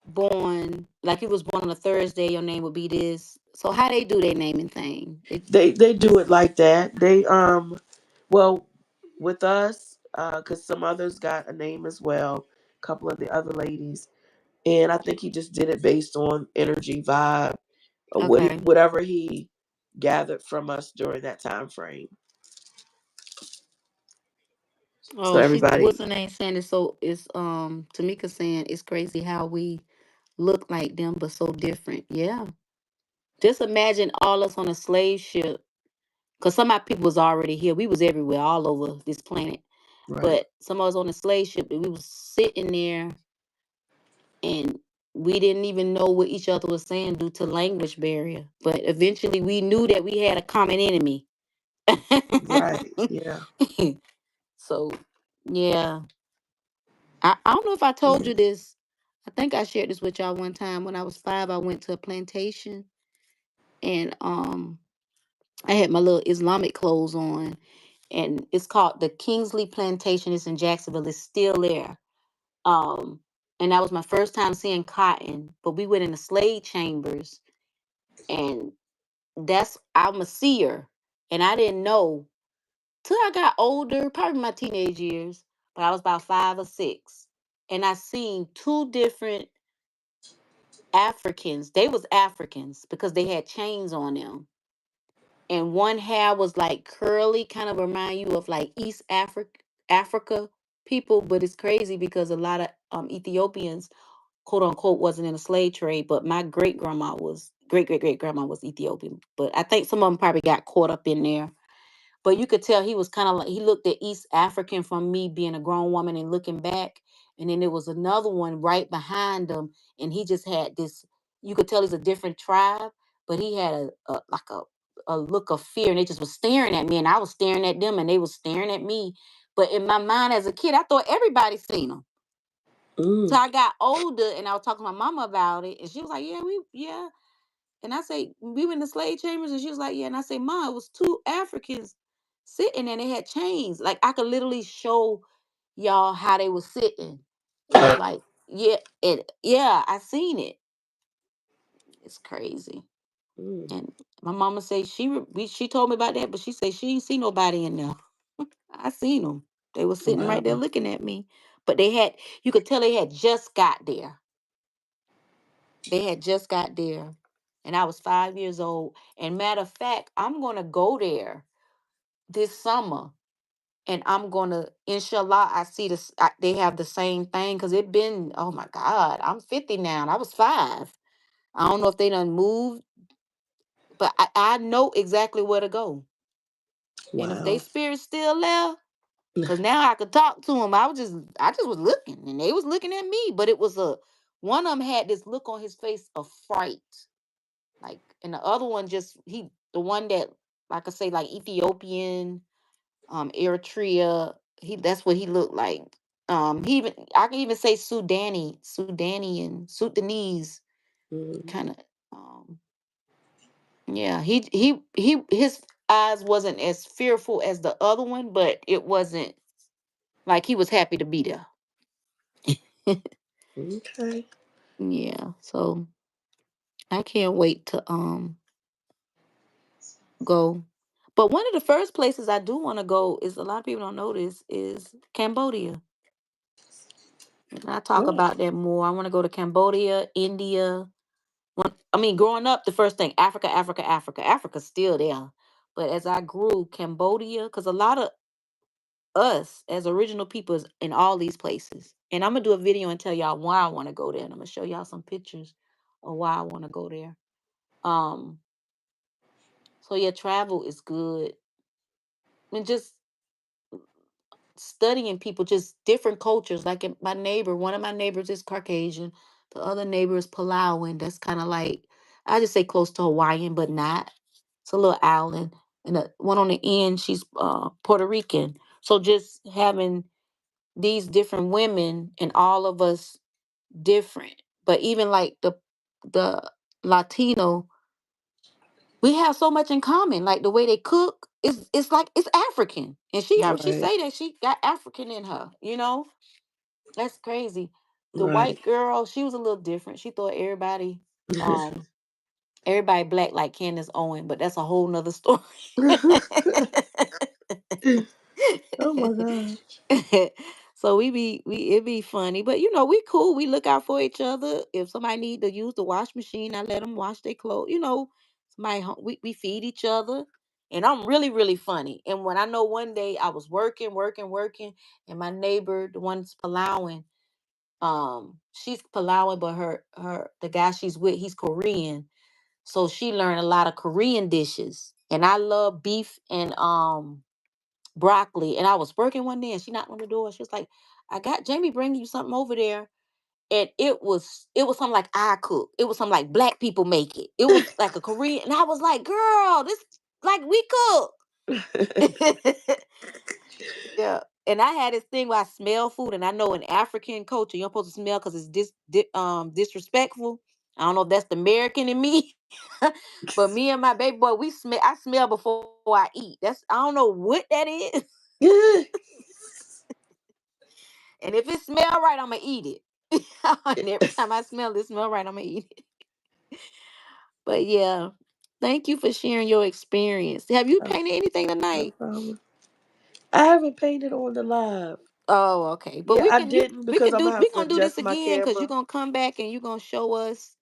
born, like you was born on a Thursday, your name would be this. So how they do their naming thing? They do it like that. They well, with us, because some others got a name as well. A couple of the other ladies, and I think he just did it based on energy, vibe, or Okay. whatever he gathered from us during that time frame. So Oh, she everybody, what's her name saying it, so it's Tamika saying it's crazy how we look like them but so different. Yeah. Just imagine all us on a slave ship. Cause some of our people was already here. We was everywhere, all over this planet. right, But some of us on the slave ship, and we was sitting there, and we didn't even know what each other was saying due to language barrier. But eventually, we knew that we had a common enemy. right, yeah, So, yeah, I don't know if I told yeah. you this. I think I shared this with y'all one time. When I was 5, I went to a plantation, and I had my little Islamic clothes on, and it's called the Kingsley Plantation. It's in Jacksonville. It's still there. Um, and that was my first time seeing cotton. But we went in the slave chambers, and I'm a seer, and I didn't know till I got older, probably my teenage years. But I was about 5 or 6, and I seen two different Africans. They was Africans because they had chains on them, and one hair was like curly, kind of remind you of like Africa people. But it's crazy because a lot of Ethiopians, quote unquote, wasn't in the slave trade, but my great grandma was Ethiopian. But I think some of them probably got caught up in there. But you could tell he was kind of like he looked at East African from me being a grown woman and looking back. And then there was another one right behind him, and he just had this. You could tell he's a different tribe, but he had a look of fear, and they just was staring at me, and I was staring at them, and they was staring at me. But in my mind as a kid, I thought everybody seen them. So Mm, I got older, and I was talking to my mama about it, and she was like, "Yeah, yeah." And I say, we were in the slave chambers, and she was like, "Yeah." And I say, "Ma, it was two Africans sitting there. They had chains. Like I could literally show y'all how they was sitting. It was like, yeah, yeah, I seen it. It's crazy." mm. And my mama say she told me about that, but she said she ain't see nobody in there. I seen them. They was sitting right there Wow, looking at me. But you could tell they had just got there. They had just got there. And I was 5 years old. And matter of fact, I'm going to go there this summer. And I'm going to, inshallah, I see this. They have the same thing because it been, oh my God, I'm 50 now. And I was 5. I don't know if they done moved, but I know exactly where to go. And if they wow. spirit's still there, because now I could talk to them. I just was looking, and they was looking at me. But it was one of them had this look on his face of fright. Like, and the other one the one that, like I say, like Ethiopian, Eritrea, that's what he looked like. I can even say Sudanese Mm, kind of. Um, yeah, his eyes wasn't as fearful as the other one, but it wasn't like he was happy to be there. okay. Yeah, so I can't wait to go. But one of the first places I do want to go is, a lot of people don't know this, is Cambodia. And I talk Oh, about that more. I want to go to Cambodia, India. I mean, growing up, the first thing, Africa, Africa, Africa. Africa's still there. But as I grew, Cambodia, because a lot of us as original people is in all these places. And I'm going to do a video and tell y'all why I want to go there. And I'm going to show y'all some pictures of why I want to go there. Um, so yeah, travel is good. And just studying people, just different cultures. Like my neighbor, one of my neighbors is Caucasian, the other neighbor is Palauan. That's kind of like, I just say close to Hawaiian, but not. It's a little island. And the one on the end, she's Puerto Rican. So just having these different women, and all of us different. But even like the Latino, we have so much in common. Like the way they cook, it's like it's African, and she Right. say that she got African in her. You know, that's crazy. The Right. white girl, she was a little different. She thought um everybody black like Candace Owen, but that's a whole nother story. Oh my gosh. So we it be funny, but we cool. We look out for each other. If somebody need to use the wash machine, I let them wash their clothes. We feed each other, and I'm really really funny. And when I know one day I was working, and my neighbor, the one's Palauan, she's Palauan, but the guy she's with, he's Korean, so she learned a lot of Korean dishes, and I love beef and broccoli. And I was working one day and she knocked on the door. She was like, I got Jamie bringing you something over there. And it was something like I cook. It was something like black people make it. It was like a Korean. And I was like, girl, this like we cook. Yeah. And I had this thing where I smell food, and I know in African culture you're supposed to smell because it's disrespectful. I don't know if that's the American in me, but me and my baby boy, we smell. I smell before I eat. I don't know what that is. And if it smell right, I'm gonna eat it. And every time I smell it, smell right, I'm gonna eat it. But yeah, thank you for sharing your experience. Have you Oh, painted anything no tonight? problem. I haven't painted on the live. Oh, okay. But Yeah, we I can you didn't we because can I'm do gonna we have to gonna do this adjust my again because you're camera. gonna come back and you're gonna show us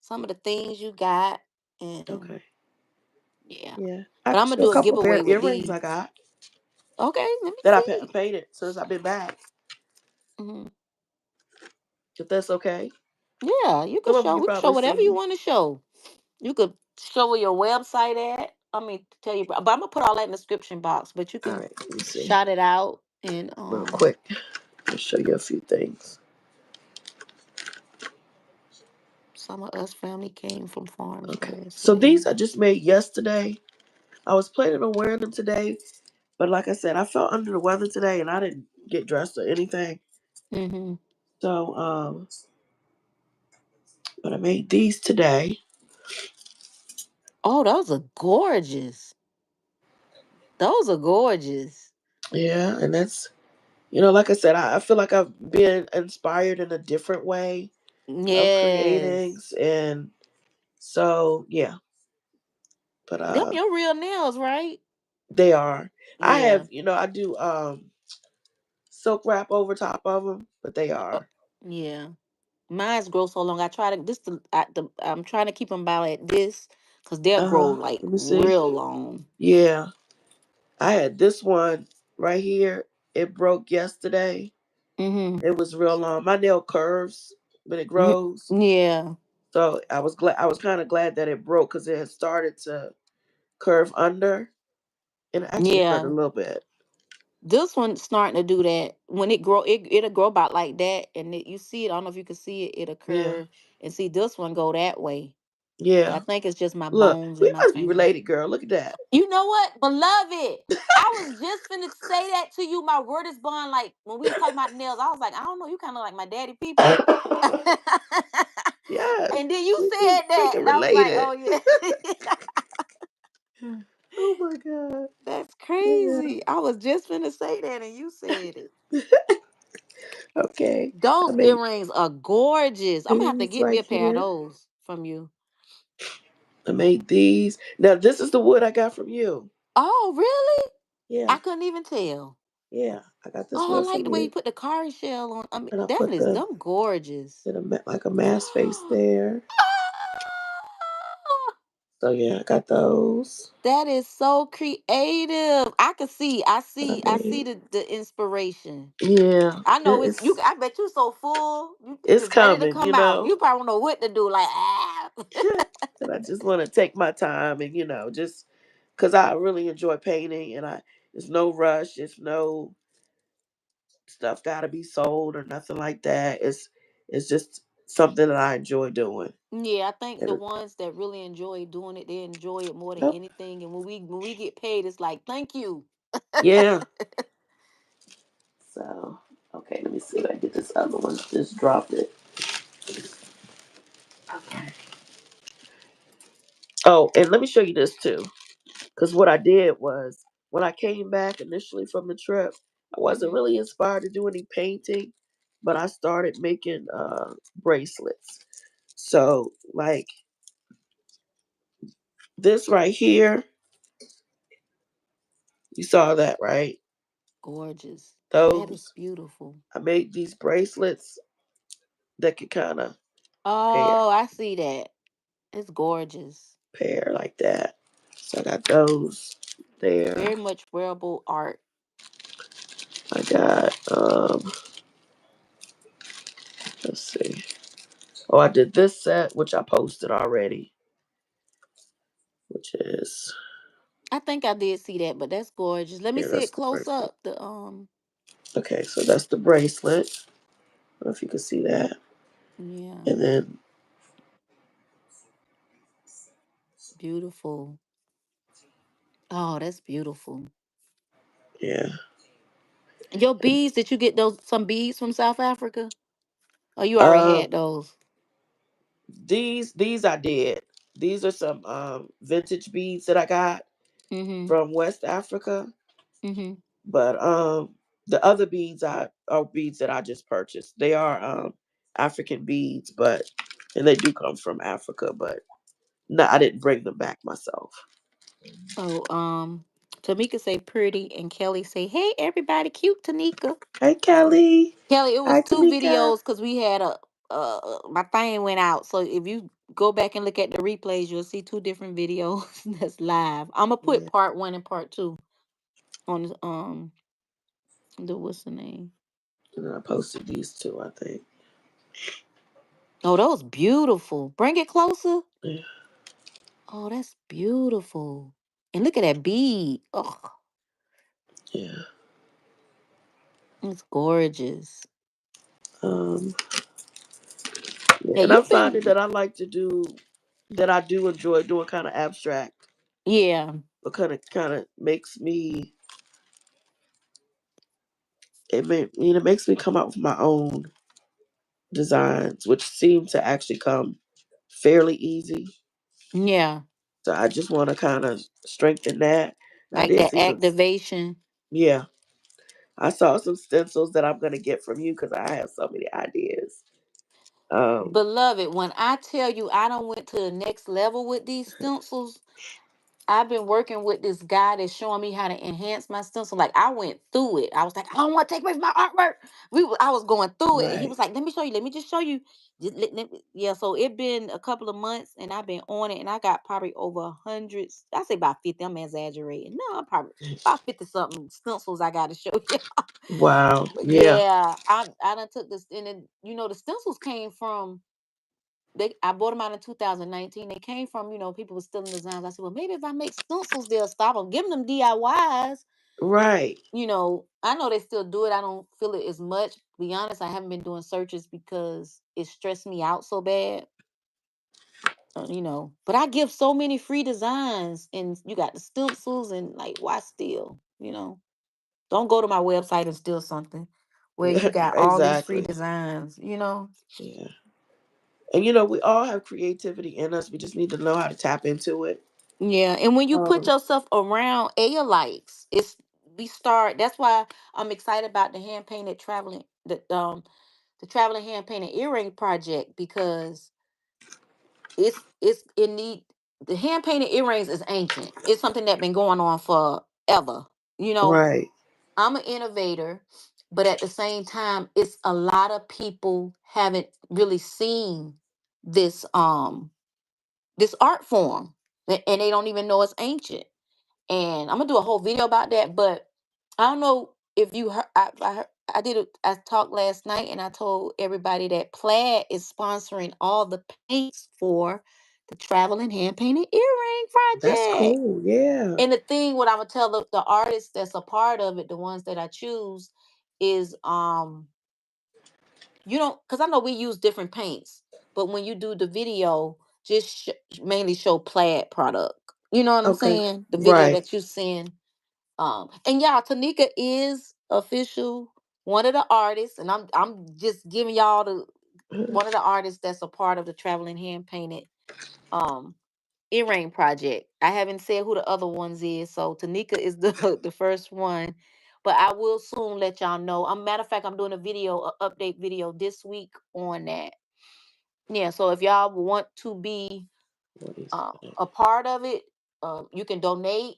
some of the things you got. And Okay. yeah. Yeah, I But can I'm gonna show a do a couple pair giveaway of with earrings these. I got Okay, let me that I see. painted since I've been back. Hmm. If that's okay. Yeah, Some of them you we can show probably whatever you seen. want to show. You could show where your website at. I mean, tell you, but I'm gonna put all that in the description box. But you All can right, let me see. shout it out and Real quick. I'll show you a few things. some of us family came from farms Okay. last So these weekend. I just made yesterday. I was planning on wearing them today, but like I said, I felt under the weather today and I didn't get dressed or anything. Mm-hmm. So but I made these today. Oh, those are gorgeous. Those are gorgeous. Yeah, and that's like I said, I feel like I've been inspired in a different way of creating, Yes. and so yeah. But Them your real nails, right? they are. I Yeah. have, I do silk wrap over top of them, but they Oh, are. yeah. Mine's grow so long. I try to I'm trying to keep them about at this because they'll grow like Let me see. real long. Yeah, I had this one right here. It broke yesterday. Mm-hmm. It was real long. My nail curves when it grows, Yeah. so I was glad. I was kind of glad that it broke because it had started to curve under, and it actually hurt a Yeah. little bit. This one's starting to do that. When it'll grow about like that, and you see it. I don't know if you can see it. It'll Yeah, curve, and see this one go that way. But I yeah. think it's just my Look, bones we and my must be fingers. related, girl. Look at that. You know what, beloved? I was just finna say that to you. My word is bond. Like when we was talking about nails, I was like, I don't know. You kind of like my daddy people. Yes, And then you we said just that, freaking and I was like, related. oh yeah. Oh my god. That's Yeah. crazy. I was just finna say that, and you said it. Okay. I Those made earrings are gorgeous. I'm gonna have to these get me right a pair of here. those from you. I made these. Now this is the wood I got from you. Oh, really? Yeah, I couldn't even tell. yeah. I got this Oh, I wood like from the way you you, put the cowrie shell on. I mean, and I that put is the them gorgeous. did a like a mask face there. Ah, So yeah, I got those that is so creative. I can see. I that I see. I see made. the inspiration. Yeah, I know it's you. it's I bet you so full. You it's just ready to coming. come out. You probably don't know what to do. Like ah. And I just want to take my time and just because I really enjoy painting and I there's no rush, it's no stuff got to be sold or nothing like that. It's just something that I enjoy doing. Yeah, I think And the ones that really enjoy doing it, they enjoy it more than yep, anything. And when we get paid, it's like, thank you. yeah. So okay, let me see if I get this other one. Just dropped it. Okay. Oh, and let me show you this too. Because what I did was when I came back initially from the trip, I wasn't Mhm. really inspired to do any painting, but I started making bracelets. So like this right here, you saw that, right? Gorgeous. That is Those beautiful. I made these bracelets that could kind of pair Oh, I see that. It's gorgeous. pair like that. So I got those there. Very much wearable art. I got let's see. Oh, I did this set which I posted already, which is I think I did see that, but that's gorgeous. Let me here. see That's it the close bracelet. up. The. Okay, so that's the bracelet. I don't know if you can see that. Yeah, And then beautiful. Oh, that's beautiful. yeah. Your beads, did you get those some beads from South Africa? Oh, you already Um had those. these I did. These are some vintage beads that I got Mm-hmm. from West Africa. Mm-hmm. But the other beads are beads that I just purchased. They are African beads, but and they do come from Africa, but no, I didn't bring them back myself. Oh, Tamika say pretty and Kelly say, hey everybody, cute Tanika. Hey Kelly. Kelly, it was Hi two Tamika. videos because we had my thing went out. So if you go back and look at the replays, you'll see two different videos that's live. I'm gonna put Yeah. part one and part two on the what's the name? And then I posted these two, I think. Oh, that was beautiful. Bring it closer. Yeah. Oh, that's beautiful. And look at that bead. Oh, Yeah. it's gorgeous. Um yeah. Yeah, And I'm you've finding been that I like to do that I do enjoy doing kind of abstract, yeah. but kind of makes me it makes me come up with my own designs, which seem to actually come fairly easy. Yeah. So I just want to kind of strengthen that. I Like did that see some, activation. yeah. I saw some stencils that I'm gonna get from you because I have so many ideas. Um, Beloved, when I tell you I don't went to the next level with these stencils, I've been working with this guy that's showing me how to enhance my stencil. Like I went through it. I was like, I don't want to take away from my artwork. I was going through it, and he right, was like, "Let me show you. Let me just show you." Yeah. So it been a couple of months, and I've been on it, and I got probably over hundreds. I say about 50. I'm exaggerating. No, I'm probably about 50 something stencils I got to show you. wow, But yeah, yeah, I done took this, and then the stencils came from I bought them out in 2019. They came from, people were stealing designs. I said, well, maybe if I make stencils, they'll stop them. Give them DIYs. right, I know they still do it. I don't feel it as much. To be honest, I haven't been doing searches because it stressed me out so bad. But I give so many free designs, and you got the stencils, and like, why steal? Don't go to my website and steal something where you got all these free exactly, designs. yeah. And we all have creativity in us. We just need to know how to tap into it. Yeah, and when you put Um, yourself around likes, we start. That's why I'm excited about the traveling hand painted earring project because it's in need. The hand painted earrings is ancient. It's something that been going on forever. You know, right, I'm an innovator, but at the same time, it's a lot of people haven't really seen this this art form, and they don't even know it's ancient. And I'm gonna do a whole video about that. But I don't know if you heard. I did. I talked last night, and I told everybody that Plaid is sponsoring all the paints for the traveling hand painted earring that's project. cool. Yeah, And the thing, what I'm gonna tell the artists that's a part of it, the ones that I choose, is you don't, because I know we use different paints, but when you do the video, just mainly show Plaid product. You know what I'm okay, saying? The video right. that you send. And y'all, Tanika is official one of the artists, and I'm just giving y'all the one of the artists that's a part of the traveling hand painted. Um, earring project. I haven't said who the other ones is, so Tanika is the the first one. But I will soon let y'all know. Matter of fact, I'm doing a update video this week on that. Yeah, so if y'all want to be What is that? a part of it, you can donate.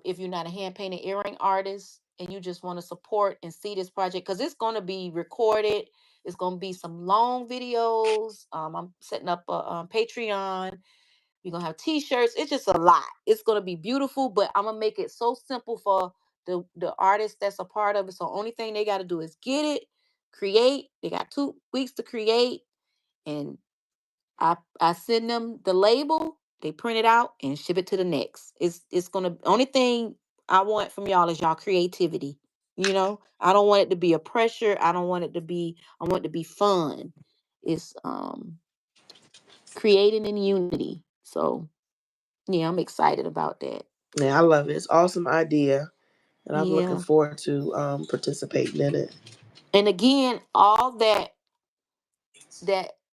If you're not a hand painted earring artist and you just want to support and see this project, because it's going to be recorded. It's going to be some long videos. I'm setting up a Patreon. You're gonna have t-shirts. It's just a lot. It's gonna be beautiful, but I'm gonna make it so simple for the artist that's a part of it. So only thing they gotta do is get it, create. They got 2 weeks to create, and I send them the label, they print it out and ship it to the next. It's gonna only thing I want from y'all is y'all creativity. I don't want it to be a pressure. I don't want it to be, I want it to be fun. It's creating in unity. So yeah, I'm excited about that. Yeah, I love it. It's an awesome idea, and I'm looking Yeah. forward to participating in it. And again, all that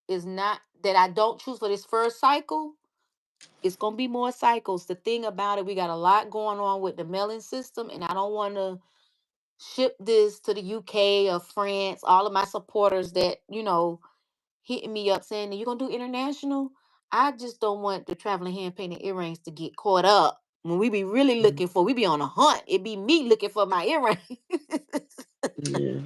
is not that I don't choose for this first cycle, it's gonna be more cycles. The thing about it, we got a lot going on with the mailing system, and I don't want to ship this to the UK or France. All of my supporters that, hitting me up saying that you're gonna do international. I just don't want the traveling hand painted earrings to get caught up. When we be really looking for, we be on a hunt. It be me looking for my earring. Yeah,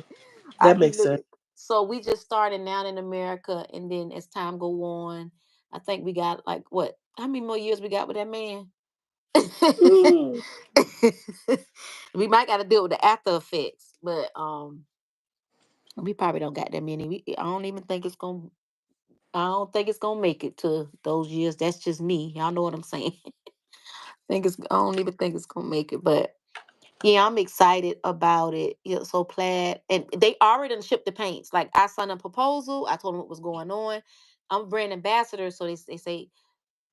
I that be makes sense. looking. So we just started now in America, and then as time go on, I think we got like what? How many more years we got with that man? Mm, We might got to deal with the after effects, but we probably don't got that many. I don't even think it's gonna. I don't think it's gonna make it to those years. That's just me. Y'all know what I'm saying. I don't even think it's gonna make it, but yeah, I'm excited about it. Yeah, so plaid, and they already done shipped the paints. Like I signed a proposal. I told them what was going on. I'm a brand ambassador, so they say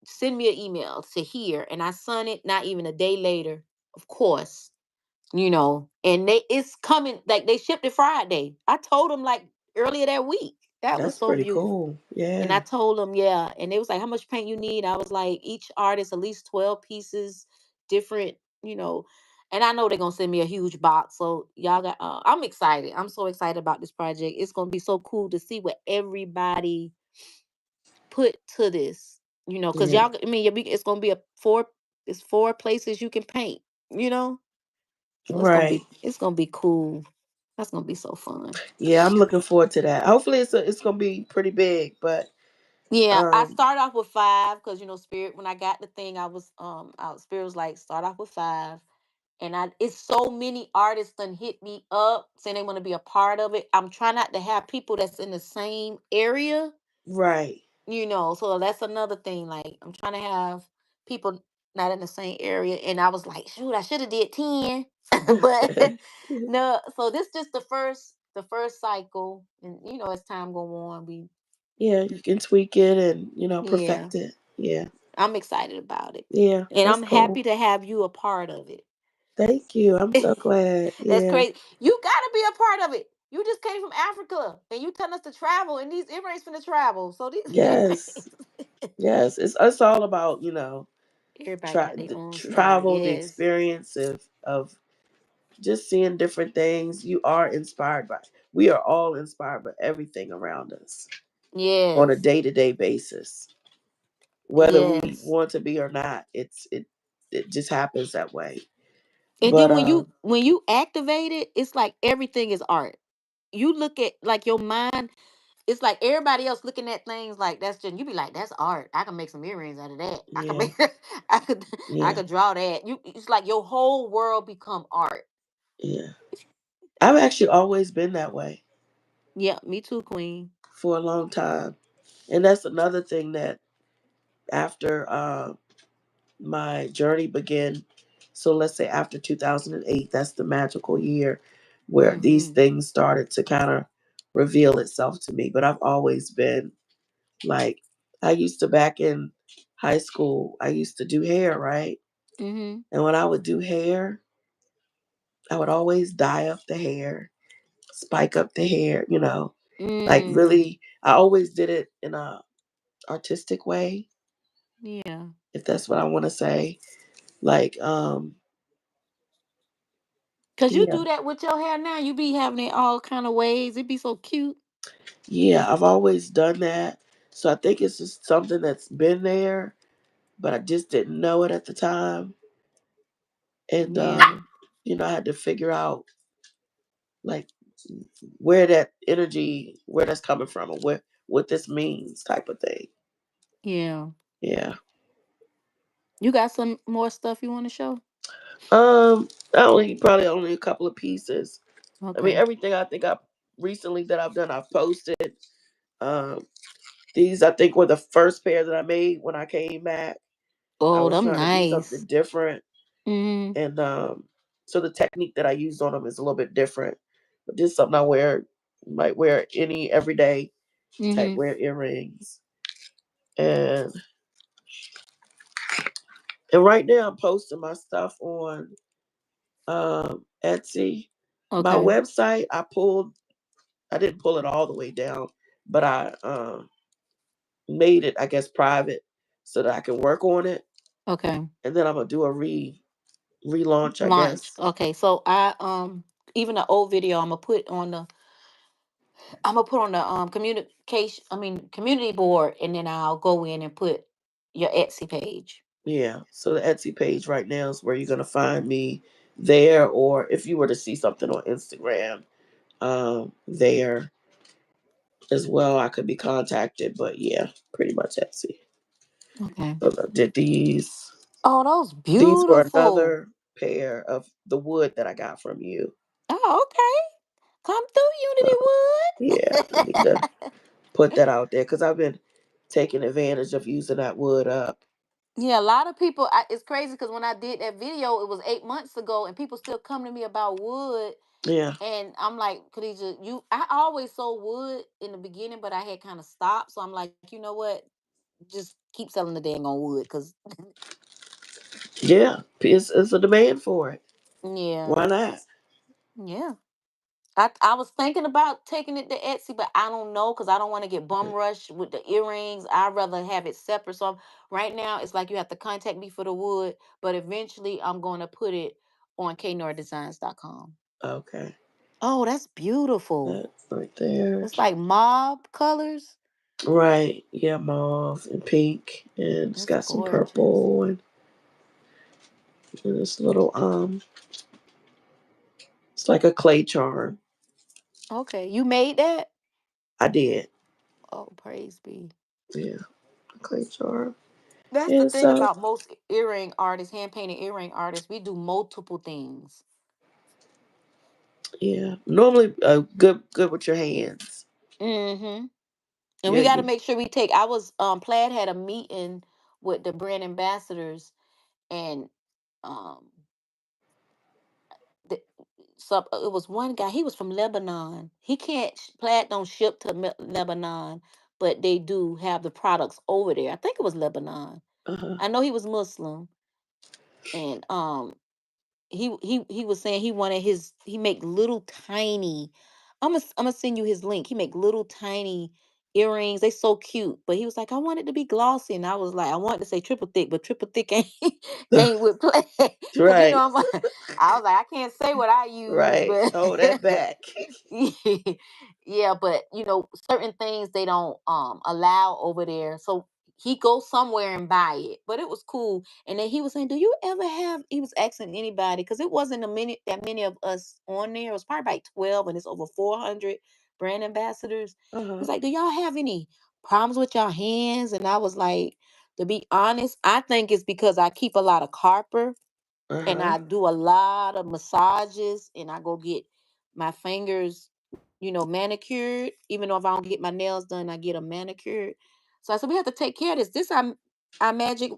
send me an email to here, and I sent it. Not even a day later, of course, and it's coming. Like they shipped it Friday. I told them like earlier that week. That was that's so pretty beautiful. cool. And I Yeah. told them, yeah. And they was like, how much paint you need? I was like, each artist, at least 12 pieces, different, you know. And I know they're going to send me a huge box. So y'all got, I'm excited. I'm so excited about this project. It's going to be so cool to see what everybody put to this, because Yeah. y'all, I mean, it's going to be it's 4 places you can paint, you know. So Right. it's going to be cool. That's going to be so fun. Yeah, I'm looking forward to that. Hopefully, it's gonna be pretty big. But Yeah, I um, started off with 5 because Spirit. When I got the thing, Spirit was like start off with 5, and it's so many artists done hit me up saying they want to be a part of it. I'm trying not to have people that's in the same area, right. So that's another thing. Like I'm trying to have people not in the same area, and I was like, shoot, I should have did 10, but no. So this just the first cycle, and as time go on, Yeah, you can tweak it and yeah. perfect it. Yeah. I'm excited about it. Yeah, And that's I'm cool. happy to have you a part of it. Thank you. I'm so glad. That's Yeah. crazy. You gotta be a part of it. You just came from Africa and you telling us to travel, and these earrings finna travel. So these Yes. earrings. Yes. It's all about Everybody got their the own style. travel, the Yes. experience of just seeing different things. You are inspired by. We are all inspired by everything around us on a Yes. day-to-day basis, whether we Yes. want to be or not. It just happens that way. And But then when you activate it, it's like everything is art. You look at like your mind. It's like everybody else looking at things like that's just you be like that's art. I can make some earrings out of that. I can yeah, make I could I yeah, could draw that. It's like your whole world become art. yeah. I've actually always been that way Yeah, me too, Queen. for a long time, and that's another thing that after my journey began. So let's say after 2008, that's the magical year where these Mm-hmm. things started to kind of reveal itself to me. But I've always been like, I used to back in high school, I used to do hair, right? Mm-hmm. And when I would do hair, I would always dye up the hair, spike up the hair, like Mm. really, I always did it in a artistic way. Yeah. if that's what I want to say. Like, Cause you yeah, do that with your hair now. You be having it all kind of ways. It be so cute. yeah, I've always done that. So I think it's just something that's been there, but I just didn't know it at the time. And, Yeah, I had to figure out like where that energy, where that's coming from, or what this means, type of thing. yeah. Yeah. You got some more stuff you want to show? Probably only a couple of pieces. I mean, Okay. everything I think I recently that I've done, I've posted. Um, these I think were the first pair that I made when I came back. I Oh, was them trying to do nice. something different, Mhm. and so the technique that I used on them is a little bit different. But this is something I might wear any everyday type Mhm. wear earrings, and right now I'm posting my stuff on Etsy. My Okay. website, I didn't pull it all the way down, but I made it, I guess, private so that I can work on it, Okay. and then I'm gonna do a relaunch, I Launch. guess. Okay. So I even the old video I'm gonna put on the communication community board, and then I'll go in and put your Etsy page. Yeah. So the Etsy page right now is where you're gonna find me there, or if you were to see something on Instagram, there as well, I could be contacted. But yeah, pretty much Etsy. Okay. So I did these. Oh, those These were beautiful. another pair of the wood that I got from you. Oh, okay. Come through, So yeah, I need Unity to Wood. put that out there because I've been taking advantage of using that wood up. Yeah, a lot of people. It's crazy because when I did that video, it was 8 months ago, and people still come to me about wood. Yeah, And I'm like, Khadija, I always sold wood in the beginning, but I had kind of stopped. So I'm like, you know what? Just keep selling the dang on wood, cause yeah, it's a demand for it. yeah, Why not? yeah. I was thinking about taking it to Etsy, but I don't know because I don't want to get bum rushed with the earrings. I'd rather have it separate. So right now, it's like you have to contact me for the wood, but eventually I'm going to put it on knoirdesigns.com. Okay, Oh, that's beautiful. that's right there. It's like mob colors. Right, yeah, mauve and pink, and it's That's got some gorgeous. purple and this little it's like a clay charm. Okay, you made that? I did, Oh, praise be. yeah, a clay charm. That's the And thing so about most earring artists, hand painted earring artists. We do multiple things. yeah, normally good with your hands. Mm-hmm. And Yeah, we got to make sure we take. I was Plaid had a meeting with the brand ambassadors, and um, the, so it was one guy. He was from Lebanon. He can't Plaid don't ship to Lebanon, but they do have the products over there. I think it was Lebanon. uh-huh, I know he was Muslim, and he was saying he wanted he make little tiny. I'm gonna send you his link. He make little tiny earrings. They so cute. But he was like, I want it to be glossy, and I was like, I wanted to say triple thick, but triple thick ain't ain't with play. Cause right, I was like, I can't say what I use, right. but Hold that back. yeah, but certain things they don't allow over there. So he goes somewhere and buy it. But it was cool. And then he was saying, do you ever have, he was asking anybody, because it wasn't that many of us on there. It was probably like 12, and it's over 400 brand ambassadors. Uh-huh, He's like, do y'all have any problems with your hands? And I was like, to be honest, I think it's because I keep a lot of carper, and uh-huh, I do a lot of massages, and I go get my fingers, manicured. Even though if I don't get my nails done, I get them manicured. So I said, we have to take care of this. This our magic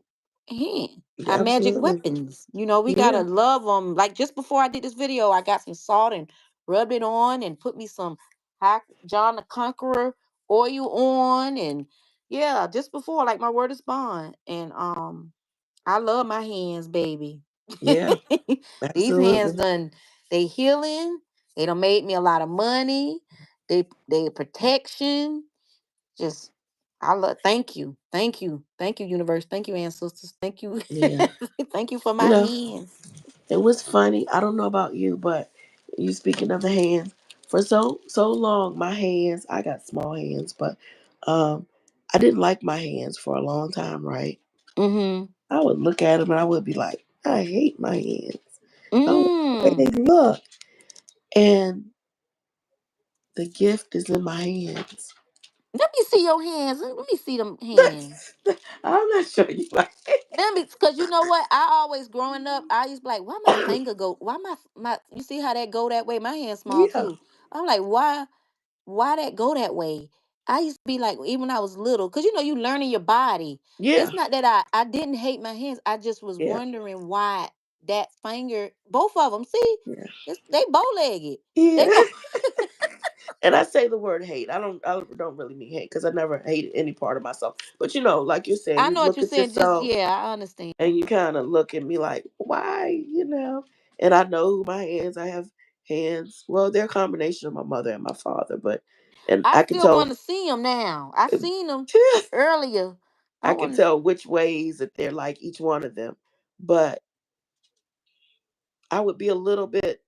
hand, our magic absolutely. weapons. We gotta Yeah, love them. Like just before I did this video, I got some salt and rubbed it on, and put me some John the Conqueror oil on, and yeah, just before, like my word is bond, and I love my hands, baby. yeah, These hands absolutely. done, they healing. They done made me a lot of money. They protection. Just I love. Thank you, thank you, thank you, universe. Thank you, ancestors. Thank you, Yeah. thank you for You my know, hands. it was funny. I don't know about you, but you speaking of the hands, for so long, my hands, I got small hands, but um, I didn't like my hands for a long time, right? Mm-hmm. I would look at them and I would be like, I hate my hands. I don't like the way Mm. they look. And the gift is in my hands. Let me see your hands. Let me see them hands. I'm not sure you like it. Let me, cause you know what? I always growing up, I used to be like, why my finger go? Why my? You see how that go that way? My hand's small Yeah, too. I'm like, why that go that way? I used to be like, even when I was little, cause you learning your body. yeah, It's not that I didn't hate my hands. I just was yeah, wondering why that finger, both of them. See, yeah, they bow legged. They yeah. go. And I say the word hate. I don't really mean hate because I never hated any part of myself. But like you're saying, I you know what look you're at saying. Just yourself yeah, I understand. and you kind of look at me like, why? And I know my hands. I have hands. Well, they're a combination of my mother and my father, but and I I can still tell. want to see them now. I seen them I earlier. I can want to. tell which ways that they're like each one of them. But I would be a little bit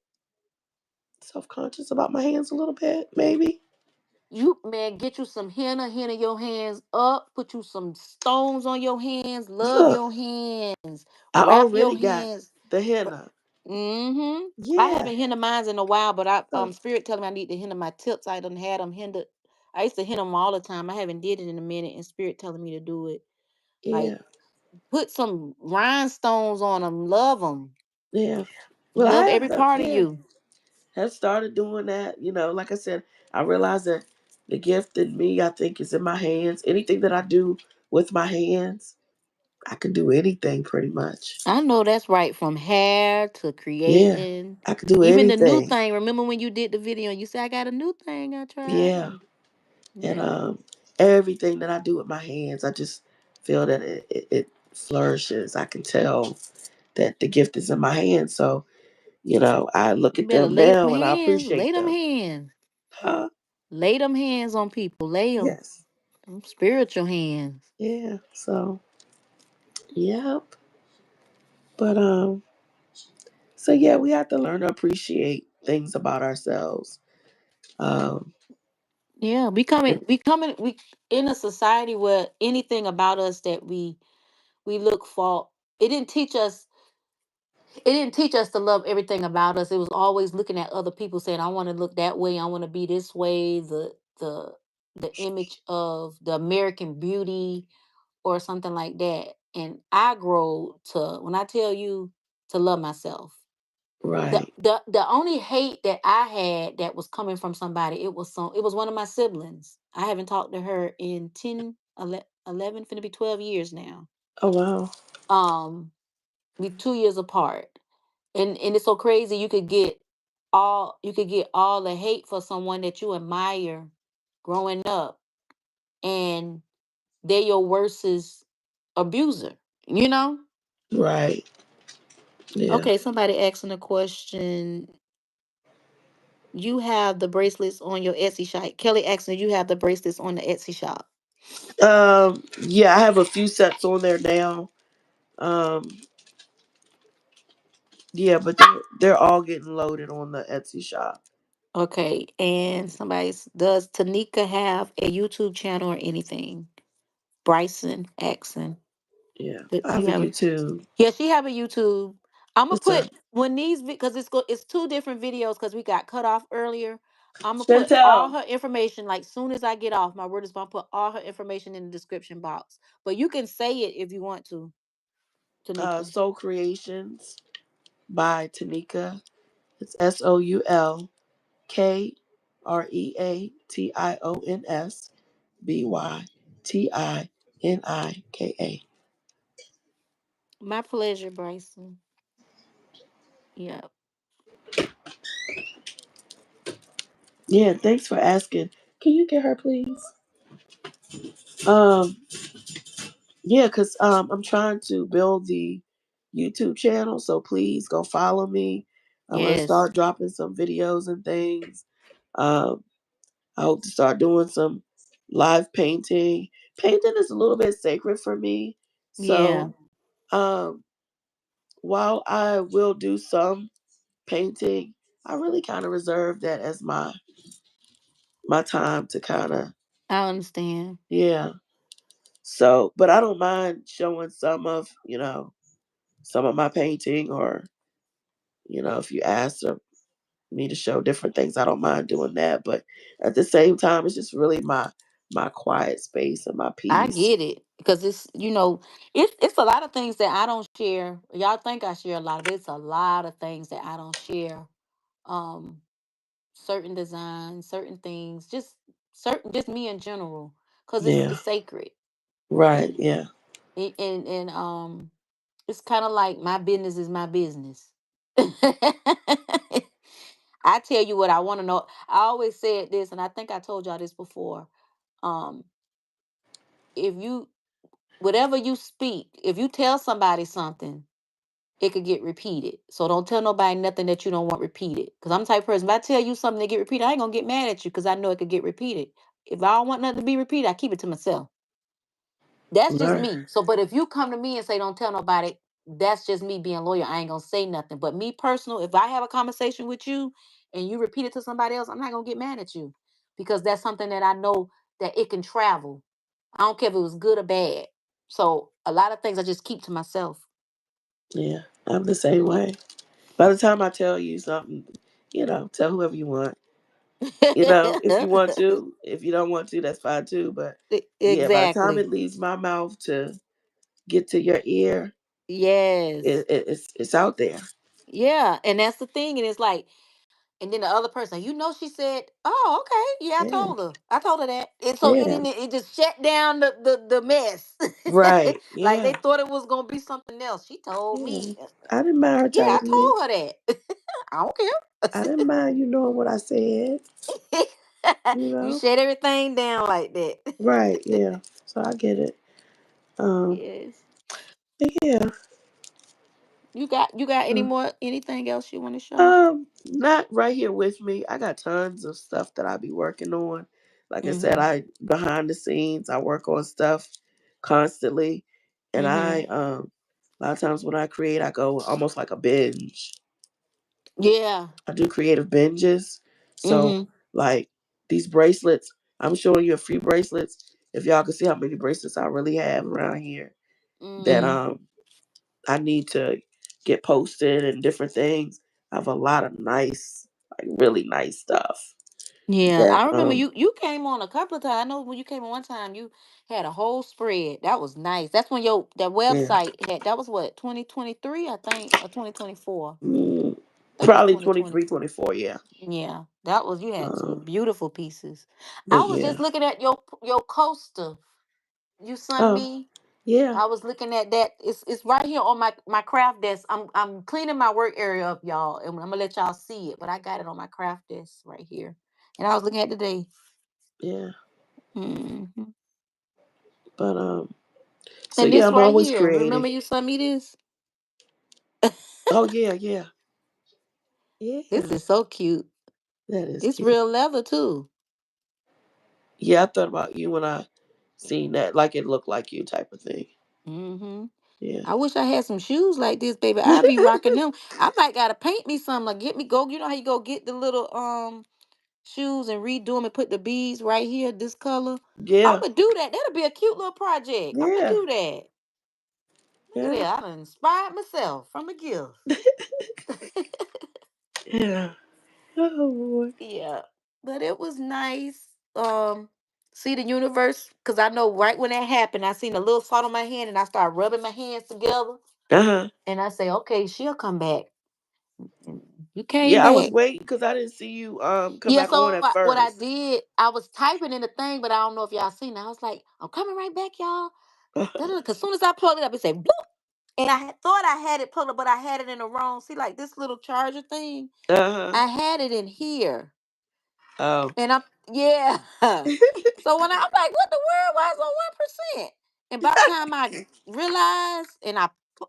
self conscious about my hands, a little bit, maybe. You man, get you some henna your hands up, put you some stones on your hands, love Look, your hands, I wrap your already got hands. the henna. Mm-hmm. I Yeah, haven't henna mines in a while, but I so, spirit telling me I need to henna my tips. I done had them hindered. I used to henna them all the time. I haven't did it in a minute, and spirit telling me to do it. Like yeah, put some rhinestones on them, love them, yeah. Well, I love have every the part of yeah. you. Have started doing that. Like I said, I realize that the gift in me, I think, is in my hands. Anything that I do with my hands, I can do anything pretty much. I know that's right. From hair to Yeah, creating, I can do even the new anything. thing. Remember when you did the video and you said, "I got a new thing I tried." Yeah, and Yeah, everything that I do with my hands, I just feel that it flourishes. I can tell that the gift is in my hands. So I look you at better them lay them now and I hands, lay appreciate them them. hands, Huh? lay them hands on people, lay them, Yes. spiritual hands. Yeah. So, yep. But yeah, we have to learn to appreciate things about ourselves. Um, Yeah, we in a society where anything about us that we look for. It didn't teach us it didn't teach us to love everything about us. It was always looking at other people saying, I want to look that way, I want to be this way, the the image of the American beauty or something like that. And I grow to when I tell you to love myself. The right. the the only hate that I had that was coming from somebody, it was one of my siblings. I haven't talked to her in 11, finna be 12 years now. Oh wow. Um we 2 years apart. And it's so crazy you could get all the hate for someone that you admire growing up, and they're your worstest abuser, you know? Right. Yeah. Okay, somebody asking a question. You have the bracelets on your Etsy shop. Kelly asking, you have the bracelets on the Etsy shop. Yeah, I have a few sets on there now. Um, yeah, but they're all getting loaded on the Etsy shop. Okay, and does Tanika have a YouTube channel or anything? Bryson asking. Yeah, Do I have you a have a YouTube. Yeah, she have a YouTube. I'm gonna What's up, put when these because it's two different videos because we got cut off earlier. I'm gonna put all Chantel? her information like soon as I get off. My word is gonna put all her information in the description box. But you can say it if you want to, Tanika. Soul Creations by Tanika. It's SoulCreationsByTionsByTiNika. My pleasure, Bryson. Yeah. Yeah, thanks for asking. Can you get her, please? Um, yeah, cause I'm trying to build the YouTube channel, so please go follow me. I'm gonna Yes. start dropping some videos and things. Um, I hope to start doing some live painting. painting is a little bit sacred for me. Yeah, So, um, while I will do some painting, I really kind of reserve that as my time to kind of, I understand. yeah. So, but I don't mind showing some of my painting, or if you ask me to show different things, I don't mind doing that. But at the same time, it's just really my quiet space and my I peace. get it because it's a lot of things that I don't share. Y'all think I share a lot, but it's a lot of things that I don't share. Um, certain designs, certain things, just me in general, because it's Yeah. it's sacred. Right. and Yeah. and it's kind of like my business is my business. I tell you what I want to know. I always said this, and I think I told y'all this before. Um, if you whatever you speak, if you tell somebody something, it could get repeated. So don't tell nobody nothing that you don't want repeated. Because I'm the type of person, if I tell you something that get repeated, I ain't gonna get mad at you because I know it could get repeated. If I don't want nothing to be repeated, I keep it to myself. That's just Right. me. So, but if you come to me and say, don't tell nobody, that's just me being loyal. I ain't gonna say nothing. But me personal, if I have a conversation with you and you repeat it to somebody else, I'm not gonna get mad at you because that's something that I know that it can travel. I don't care if it was good or bad. So a lot of things I just keep to myself. Yeah. I'm the same way. By the time I tell you something, tell whoever you want. If you want to. If you don't want to, that's fine too. But yeah, by the time Exactly. it leaves my mouth to get to your ear, Yes. it's out there. Yeah. And that's the thing. And it's like, and then the other person, she said, "Oh, okay, yeah, I Yeah. told her. I told her that." And so Yeah. it just shut down the mess. Right. Like they Yeah. thought it was gonna be something else. She told Yeah. me, I didn't mind her "Yeah, I telling you. told her that." I don't I didn't mind you knowing what I said. care. You You know. shut everything down like that. Right. Yeah. So I get it. Um. Yes. But yeah. You got uh, anything else you want to show? Not right here with me. I got tons of stuff that I be working on. Like I said, Mhm. I behind the scenes, I work on stuff constantly, and Mhm. a lot of times when I create, I go almost like a binge. Yeah. I do creative binges. So Mhm. like these bracelets, I'm showing you a few bracelets. If y'all can see how many bracelets I really have around here that Mm. I need to get posted and different things. I have a lot of nice, like really nice stuff. Yeah, That I remember you came on a couple of times. I know when you came on one time, you had a whole spread. That was nice. That's when that yeah, website had that was what 2023, I think, or 2024. mm, I think it was probably 2020. 23, 24. Yeah. Yeah, that was you had some Um, beautiful pieces. I but was yeah. just looking at your coaster you sent Oh me. yeah, I was looking at that. It's right here on my craft desk. I'm cleaning my work area up, y'all, and I'm gonna let y'all see it. But I got it on my craft desk right here, and I was looking at it today. yeah. Hmm. But so And yeah, this I'm right always here, remember creating. you sent me this? Oh yeah, yeah, This yeah. is so cute. That is It's cute. real leather too. Yeah, I thought about you when I seen that, like it looked like you type of thing. Hmm. Yeah. I wish I had some shoes like this, baby. I'd be rocking them. I might gotta paint me some. Like get me go. You know how you go get the little shoes and redo them and put the beads right here, this color. Yeah. I'ma do that. That'll be a cute little project. I'ma Yeah. do that. Look at Yeah. that. I done inspired myself from a gift. Yeah. Oh boy. Yeah, but it was nice. See the universe, cause I know right when that happened, I seen a little salt on my hand, and I started rubbing my hands together, Uh-huh. and I say, okay, she'll come back. And you came Yeah, I was back. waiting because I didn't see you come Yeah. back on So at what I first. did, I was typing in the thing, but I don't know if y'all seen it. I was like, I'm coming right back, y'all. Cause soon as I plugged it up, it said bloop, and I thought I had it plugged up, but I had it in the wrong. See, like this little charger thing, Uh-huh. I had it in here. Oh. And I'm yeah. So when I'm like, what the world? Why is on 1%? And by the time I realized, and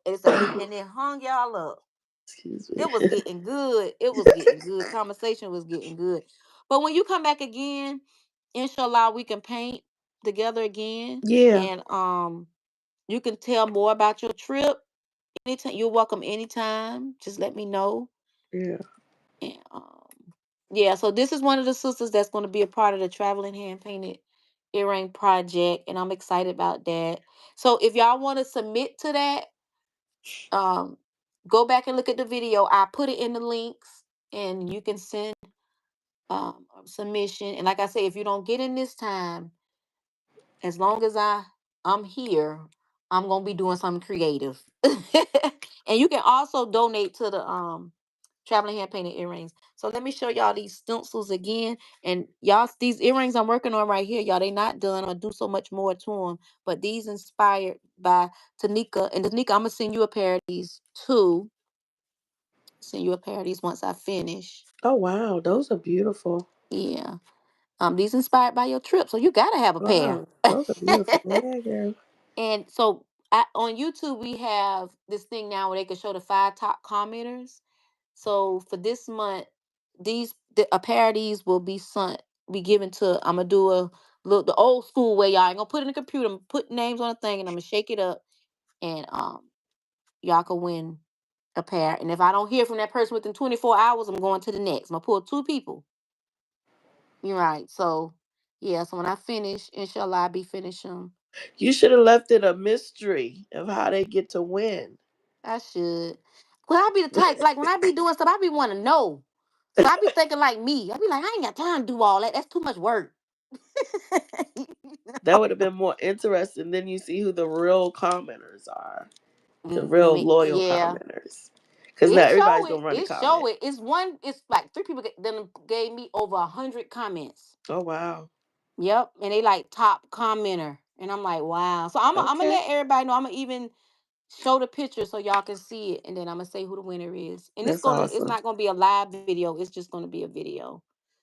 it's a and it hung y'all up. Excuse It me. was getting good. It was getting good. Conversation was getting good. But when you come back again, inshallah, we can paint. together again. Yeah. And you can tell more about your trip anytime. You're welcome anytime. Just let me know. Yeah. And yeah, so this is one of the sisters that's going to be a part of the traveling hand painted earring project, and I'm excited about that. So if y'all want to submit to that, um, go back and look at the video. I put it in the links, and you can send a submission. And like I say, if you don't get in this time, as long as I'm here, I'm gonna be doing something creative. And you can also donate to the traveling hand painted earrings. So let me show y'all these stencils again. And y'all, these earrings I'm working on right here, y'all, they not done. I do so much more to them. But these inspired by Tanika. And Tanika, I'm gonna send you a pair of these too. Send you a pair of these once I finish. Oh wow, those are beautiful. Yeah. These inspired by your trip. So you gotta have a pair. Wow, those are beautiful. Yeah, girl. And so on YouTube, we have this thing now where they can show the 5 top commenters. So for this month, a pair of these will be given to. I'm gonna do a look the old school way, y'all. I ain't gonna put it in the computer. I'm gonna put names on a thing, and I'm gonna shake it up, and y'all can win a pair. And if I don't hear from that person within 24 hours, I'm going to the next. I'm gonna pull 2 people. You're right. So yeah. So when I finish, inshallah, I'll be finishing. You should have left it a mystery of how they get to win. I should. Well, I be the type, like when I be doing stuff, I be want to know. So I be thinking like me. I be like, I ain't got time to do all that. That's too much work. That would have been more interesting. Then you see who the real commenters are, the real Mm, loyal yeah. commenters. Because not It everybody's show gonna it. run the It show comment. it. It's one. It's like 3 people then gave me over 100 comments. Oh wow. Yep, and they like top commenter, and I'm like, wow. So I'm gonna Okay, let everybody know. I'm gonna even show the picture so y'all can see it, and then I'm gonna say who the winner is. And that's it's awesome. not gonna be a live video. It's just gonna be a video.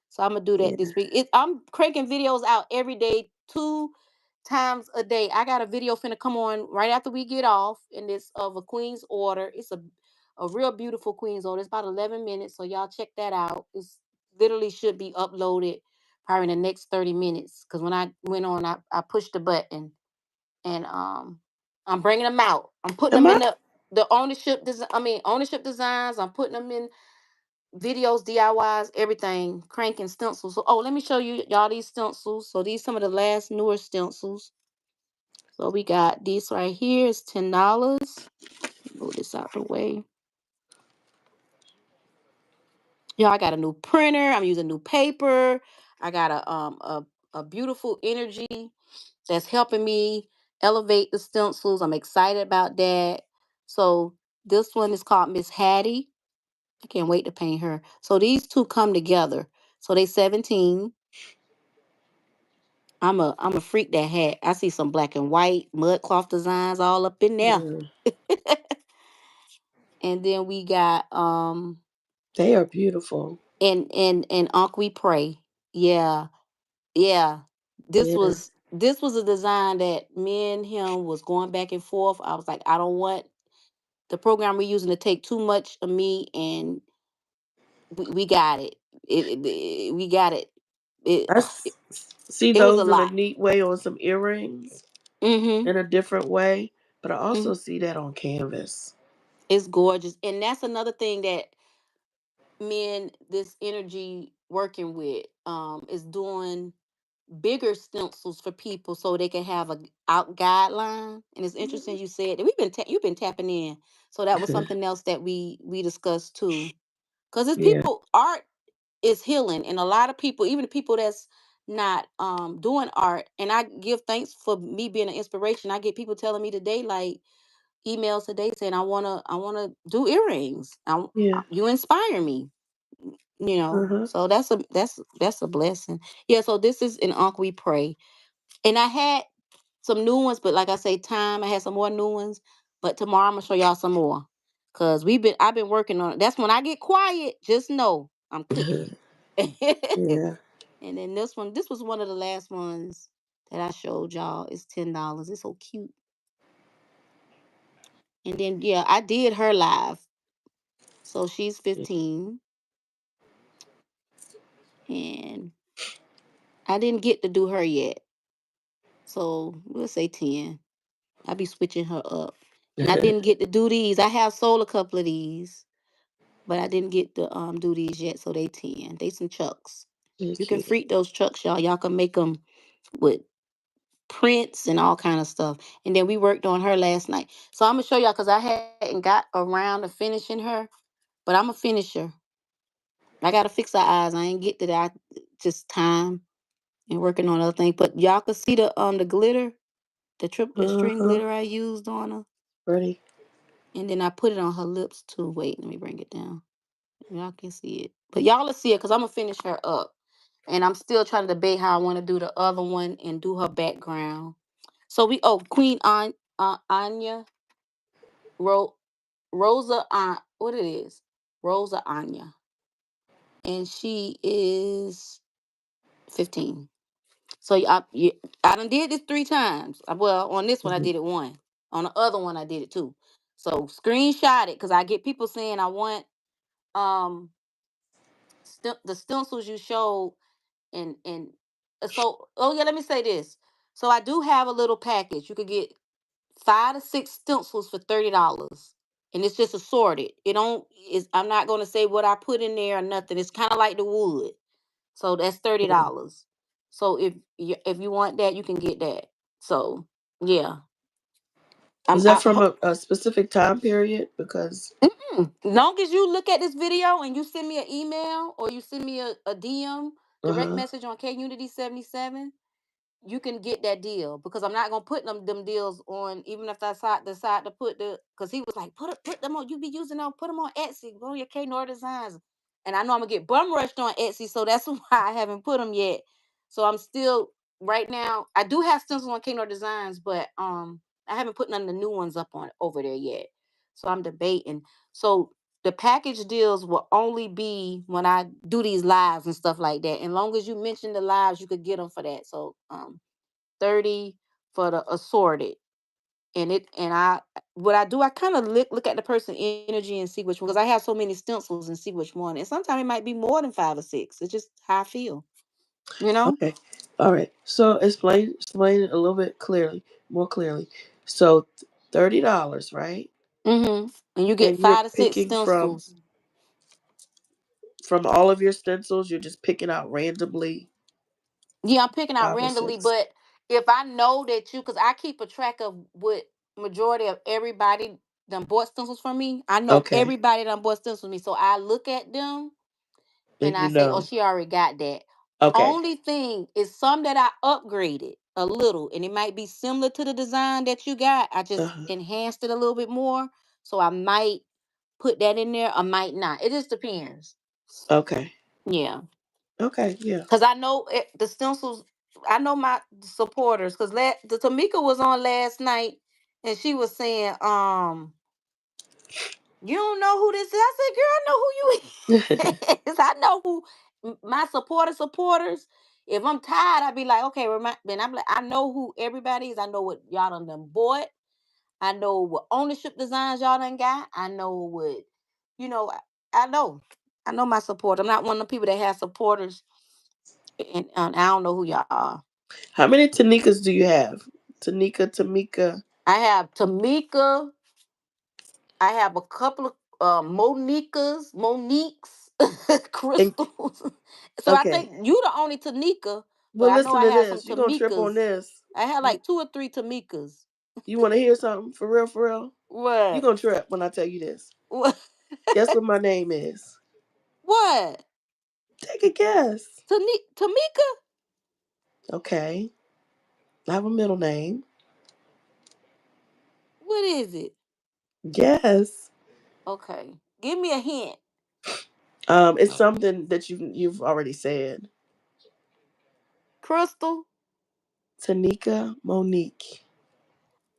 So I'm gonna do that Yeah. this week. I'm cranking videos out every day, 2 times a day. I got a video finna come on right after we get off, and it's of a Queen's Order. It's a real beautiful Queen's Order. It's about 11 minutes, so y'all check that out. It's literally should be uploaded probably in the next 30 minutes. Cause when I went on, I pushed the button, and I'm bringing them out. I'm putting Am them I? in the ownership designs. I'm putting them in videos, DIYs, everything, cranking stencils. So, let me show you y'all these stencils. So these some of the last newer stencils. So we got this right here is $10. Move this out the way. Y'all, I got a new printer. I'm using new paper. I got a beautiful energy that's helping me elevate the stencils. I'm excited about that. So this one is called Miss Hattie. I can't wait to paint her. So these two come together. So they 17. I'm a freak that hat. I see some black and white mud cloth designs all up in there. Yeah. And then we got They are beautiful. and Unc We Pray. Yeah. Yeah. Yeah. This was a design that me and him was going back and forth. I was like, I don't want the program we're using to take too much of me, and we got it. We got it. It, I see it was a those in a lot. neat way on some earrings Mm-hmm. in a different way, but I Mm-hmm. also see that on canvas. It's gorgeous. And that's another thing that men this energy working with is doing bigger stencils for people so they can have a out guideline. And it's interesting you said that you've been tapping in. So that was something else that we discussed too. Because it's Yeah. people art is healing, and a lot of people, even the people that's not doing art, and I give thanks for me being an inspiration. I get people telling me today, like emails today saying I wanna do earrings. Yeah. You inspire me, Uh-huh. so that's a blessing. Yeah, so this is an Uncle We Pray. And I had some new ones, but like I say, I had some more new ones. But tomorrow I'm gonna show y'all some more. Cause I've been working on it. That's when I get quiet, just know I'm cooking. And Yeah. then this was one of the last ones that I showed y'all. It's $10. It's so cute. And then yeah, I did her live. So she's 15. And I didn't get to do her yet. So we'll say 10. I be switching her up. And I didn't get to do these. I have sold a couple of these, but I didn't get to do these yet. So they 10. They some chucks. Really You can cute. freak those chucks, y'all. Y'all can make them with prints and all kind of stuff. And then we worked on her last night. So I'm gonna show y'all because I hadn't got around to finishing her, but I'm a finisher. I gotta fix her eyes. I ain't get to that. Just time and working on other things. But y'all can see the glitter, the string Uh-huh. glitter I used on her. Ready? And then I put it on her lips too. Wait, let me bring it down. Y'all can see it. But y'all will see it because I'm gonna finish her up. And I'm still trying to debate how I want to do the other one and do her background. So Queen Anya Ro, Rosa what it is? Rosa Anya. And she is 15. So I done did this 3 times. Well, on this one I Mhm. did it one. On the other one I did it two. So screenshot it because I get people saying I want um the stencils you showed and so oh yeah, let me say this. So I do have a little package. You could get 5 to 6 stencils for $30. And it's just assorted. It don't is I'm not gonna say what I put in there or nothing. It's kind of like the wood. So that's $30. So if you want that, you can get that. So yeah. Is that from a specific time period? Because Long as you look at this video and you send me an email or you send me a DM direct uh-huh. message on KUnity77, you can get that deal because I'm not gonna put them deals on even if I decide to put because he was like put them on, you be using them, put them on Etsy, go on your K.Noir Designs, and I know I'm gonna get bum rushed on Etsy, so that's why I haven't put them yet. So I'm still right now. I do have stencils on K.Noir Designs, but I haven't put none of the new ones up on over there yet. So I'm debating. So the package deals will only be when I do these lives and stuff like that. And long as you mention the lives, you could get them for that. So 30 for the assorted. And I what I do, I kind of look at the person energy and see which one because I have so many stencils and see which one. And sometimes it might be more than 5 or 6. It's just how I feel, you know? Okay. All right. So explain it a little bit more clearly. So $30, right? And you get And you're 5 to 6 picking stencils. from all of your stencils, you're just picking out randomly Yeah, I'm picking out five or randomly, six. but if I know that because I keep a track of what majority of everybody done bought stencils from me. I know Okay. everybody done bought stencils from me. So I look at them and Then I you say, oh, know. she already got that. Okay. Only thing is some that I upgraded a little, and it might be similar to the design that you got. I just Uh-huh. enhanced it a little bit more. So I might put that in there, I might not. It just depends. Okay. Yeah. Okay. Yeah. Cause I know the stencils. I know my supporters. Cause the Tamika was on last night, and she was saying, "You don't know who this is." I said, "Girl, I know who you is. I know who my supporters. If I'm tired, I be like, okay, remind. Then I'm like, I know who everybody is. I know what y'all done bought. I know what ownership designs y'all done got. I know what, you know. I know. I know my support. I'm not one of the people that have supporters and I don't know who y'all are. How many Tanikas do you have? Tamika. I have Tamika. I have a couple of Moniques, And Crystals. So I okay. think you the only Tanika, but Well, I know listen I to have some this. You're gonna trip on Tamikas. this. I have You like 2 or 3 Tamikas. you want to hear something for real? For real? You're What? gonna trip when I tell you this. What? Guess what my name is? What? Take a guess. Tamika? Okay. I have a middle name. What is it? Yes. Okay. Give me a hint. It's something that you've already said. Crystal? Tanika Monique.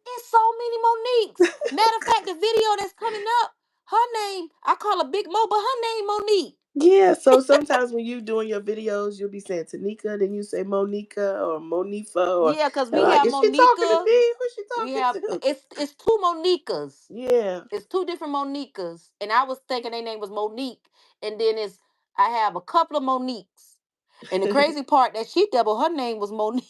It's so many Moniques. Matter of fact, the video that's coming up, her name, I call her Big Mo, but her name Monique. Yeah, so sometimes when you doing your videos, you'll be saying Tanika, then you say Monica or Monifa, or Yeah, because and we like, have is she talking to Monica. me? Who's she We talking have to? it's 2 Monicas. Yeah. It's 2 different Monicas. And I was thinking their name was Monique. And then I have a couple of Moniques. And the crazy part that she double, her name was Monique.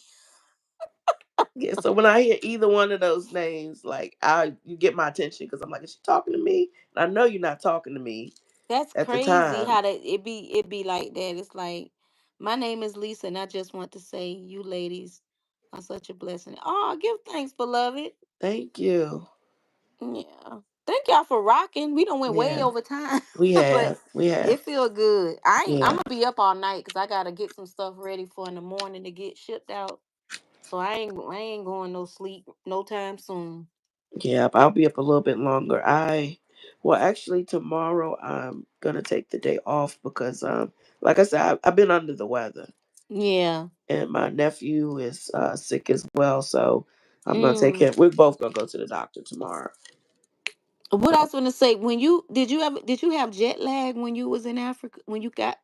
Yeah, so when I hear either one of those names, like I you get my attention because I'm like, is she talking to me? And I know you're not talking to me That's at the crazy time. how that it be like that. It's like my name is Lisa, and I just want to say you ladies are such a blessing. Oh, give thanks, beloved. Thank you. Yeah. Thank y'all for rocking. We don't went way Yeah, over time, we but have. We have. it feel good. I'm Yeah. gonna be up all night because I gotta get some stuff ready for in the morning to get shipped out. So I ain't going no sleep no time soon. Yeah, I'll be up a little bit longer. Well, actually, tomorrow I'm gonna take the day off because, like I said, I've been under the weather, Yeah. and my nephew is sick as well. So I'm gonna take Mm. him. We're both gonna go to the doctor tomorrow. What I was gonna say, when you have jet lag when you was in Africa when you got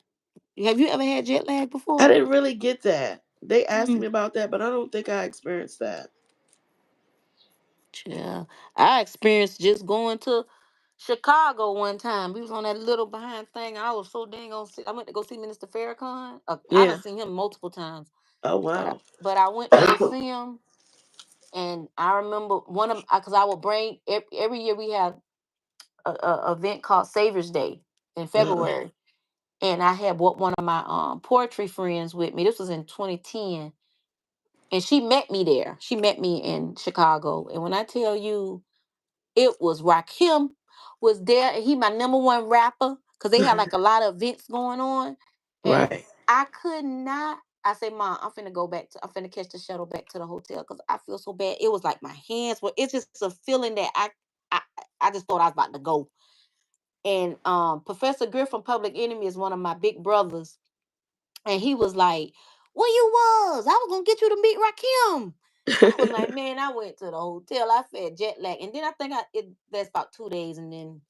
have you ever had jet lag I before? didn't really get that. They asked Mm. me about that, but I don't think I experienced that. Yeah. I experienced just going to Chicago one time. We was on that little behind thing. I was so dang on sick. I went to go see Minister Farrakhan. I done Yeah. seen him multiple times. Oh But wow. I went to go see him, and I remember one of because I would bring every year we have a event called Savior's Day in Uh, February, and I had brought one of my poetry friends with me. This was in 2010, and she met me there. She met me in Chicago, and when I tell you, it was Rakim was there, and he my number one rapper because they had like a lot of events going on, and right. I could not. I say, Mom, I'm finna go back to. I'm finna catch the shuttle back to the hotel because I feel so bad. It was like my hands were. It's just a feeling that I I just thought I was about to go. And Professor Griff from Public Enemy is one of my big brothers, and he was like, "Where you was? I was gonna get you to meet Rakim." I was like, "Man, I went to the hotel. I felt jet lag, and then I think that's about 2 days, and then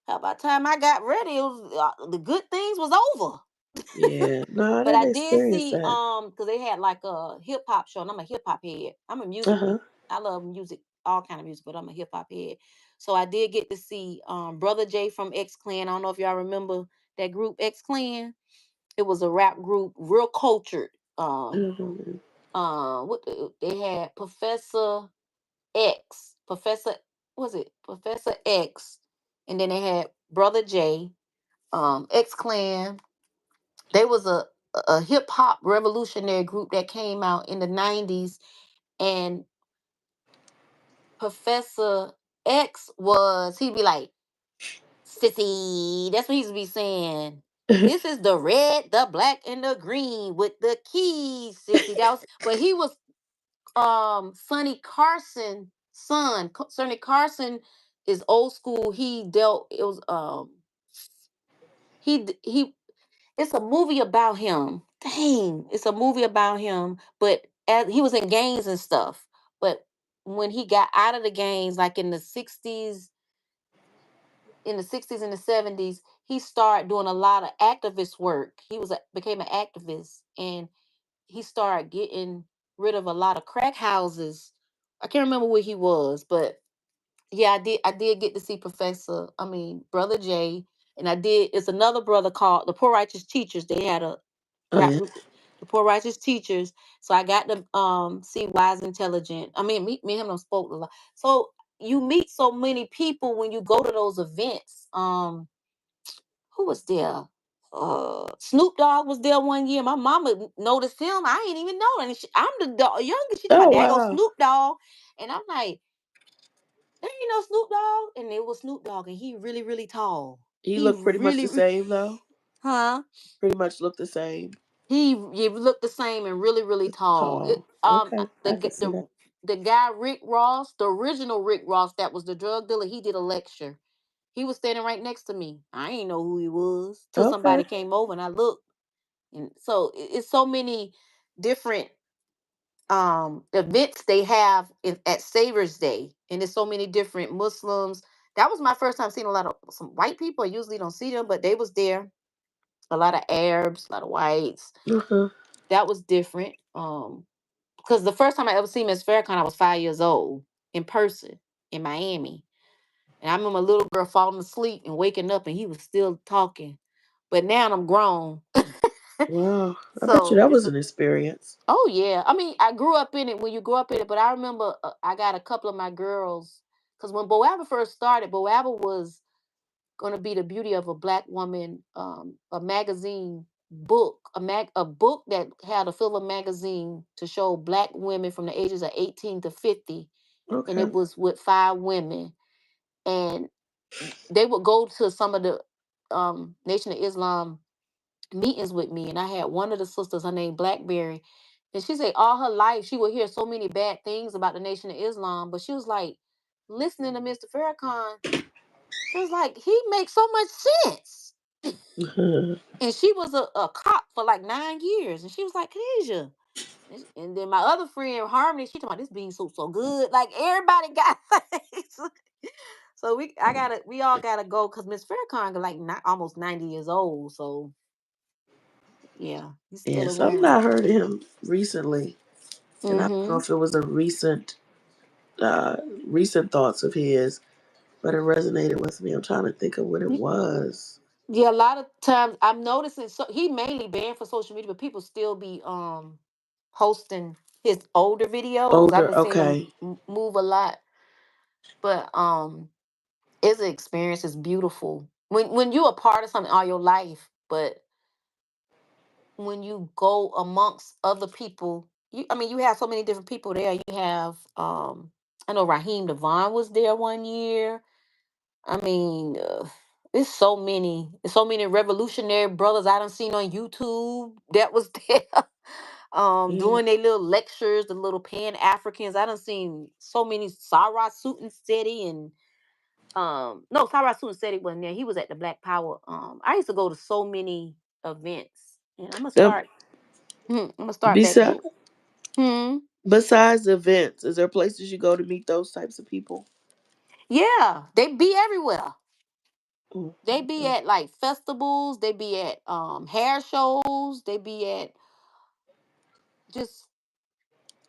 by the time I got ready, it was the good things was over." Yeah. No, I But I didn't did experience see that. because they had like a hip hop show, and I'm a hip hop head. I'm a Uh music. huh. I love music, all kind of music, but I'm a hip hop head. So I did get to see Brother J from X Clan. I don't know if y'all remember that group X Clan. It was a rap group, real cultured. Mhm. They had Professor was it Professor X, and then they had Brother J, X Clan. They was a hip hop revolutionary group that came out in the 90s, and Professor X was he'd be like, "Sissy," that's what he used to be saying. "This is the red, the black, and the green with the keys, sissy." That was, but he was Sonny Carson son. Sonny Carson is old school. He dealt it was he it's a movie about him. Dang, it's a movie about him. But as he was in gangs and stuff. But when he got out of the gangs, like in the 60s and the 70s, he started doing a lot of activist work. Became an activist, and he started getting rid of a lot of crack houses. I can't remember where he was, but yeah, I did get to see Brother Jay, and I did. It's another brother called the Poor Righteous Teachers. They had a Oh rap yeah. group, the Poor Righteous Teachers. So I got to see Wise Intelligent. Me and him done spoke a lot. So you meet so many people when you go to those events. Who was there? Snoop Dogg was there one year. My mama noticed him. I ain't even know. And I'm the youngest. She Oh talking about, there go wow. Snoop Dogg. And I'm like, there ain't no Snoop Dogg. And it was Snoop Dogg. And he really, really tall. He He looked pretty much really, the same though. huh? Pretty much looked the same. He looked the same and really, really tall. Tall. Okay, I can see that. The guy Rick Ross, the original Rick Ross, that was the drug dealer. He did a lecture. He was standing right next to me. I ain't know who he was till Okay. somebody came over and I looked. And so it's so many different events they have at Savior's Day, and there's so many different Muslims. That was my first time seeing a lot of some white people. I usually don't see them, but they was there. A lot of Arabs, a lot of whites. Uh-huh. That was different. Because the first time I ever seen Miss Farrakhan, I was 5 years old in person in Miami. And I remember a little girl falling asleep and waking up, and he was still talking. But now I'm grown. Wow. I bet you So that it's was a, an experience. oh yeah. I mean, I grew up in it when you grew up in it, but I remember I got a couple of my girls because when Boabw first started, Boabw was gonna be the beauty of a black woman, a magazine book, a book that had a fill of magazine to show black women from the ages of 18 to 50, and Okay. it was with 5 women, and they would go to some of the Nation of Islam meetings with me, and I had one of the sisters, her name Blackberry, and she said all her life she would hear so many bad things about the Nation of Islam, but she was like, listening to Mr. Farrakhan, she was like, he makes so much sense. And she was a cop for like 9 years, and she was like, Khadijah. And then my other friend Harmony, she talking about this bean soup so good. Like everybody got so we all gotta go because Miss Farrakhan like not almost 90 years old. So yeah, he's Yeah, still something around. I heard him recently, and I don't know Mm-hmm. if it was a uh, recent thoughts of his, but it resonated with me. I'm trying to think of what it was. Yeah, a lot of times I'm noticing so he mainly banned for social media, but people still be posting his older videos. I've Older, been seeing him okay. move a lot. But it's an experience. It's beautiful when you're a part of something all your life. But when you go amongst other people, I mean, you have so many different people there. You have I know Raheem Devon was there one year. I mean, it's so many revolutionary brothers I done seen on YouTube that was there. Yeah. Doing their little lectures, the little Pan Africans. I done seen so many Sarah Suit Steady and no, Tyrod Suit said he wasn't there. He was at the Black Power. I used to go to so many events, and Um, I'm gonna start back besides, go. Hmm. besides events, is there places you go to meet those types of people? Yeah, they be everywhere. Mm, They be okay. at like festivals. They be at hair shows. They be at just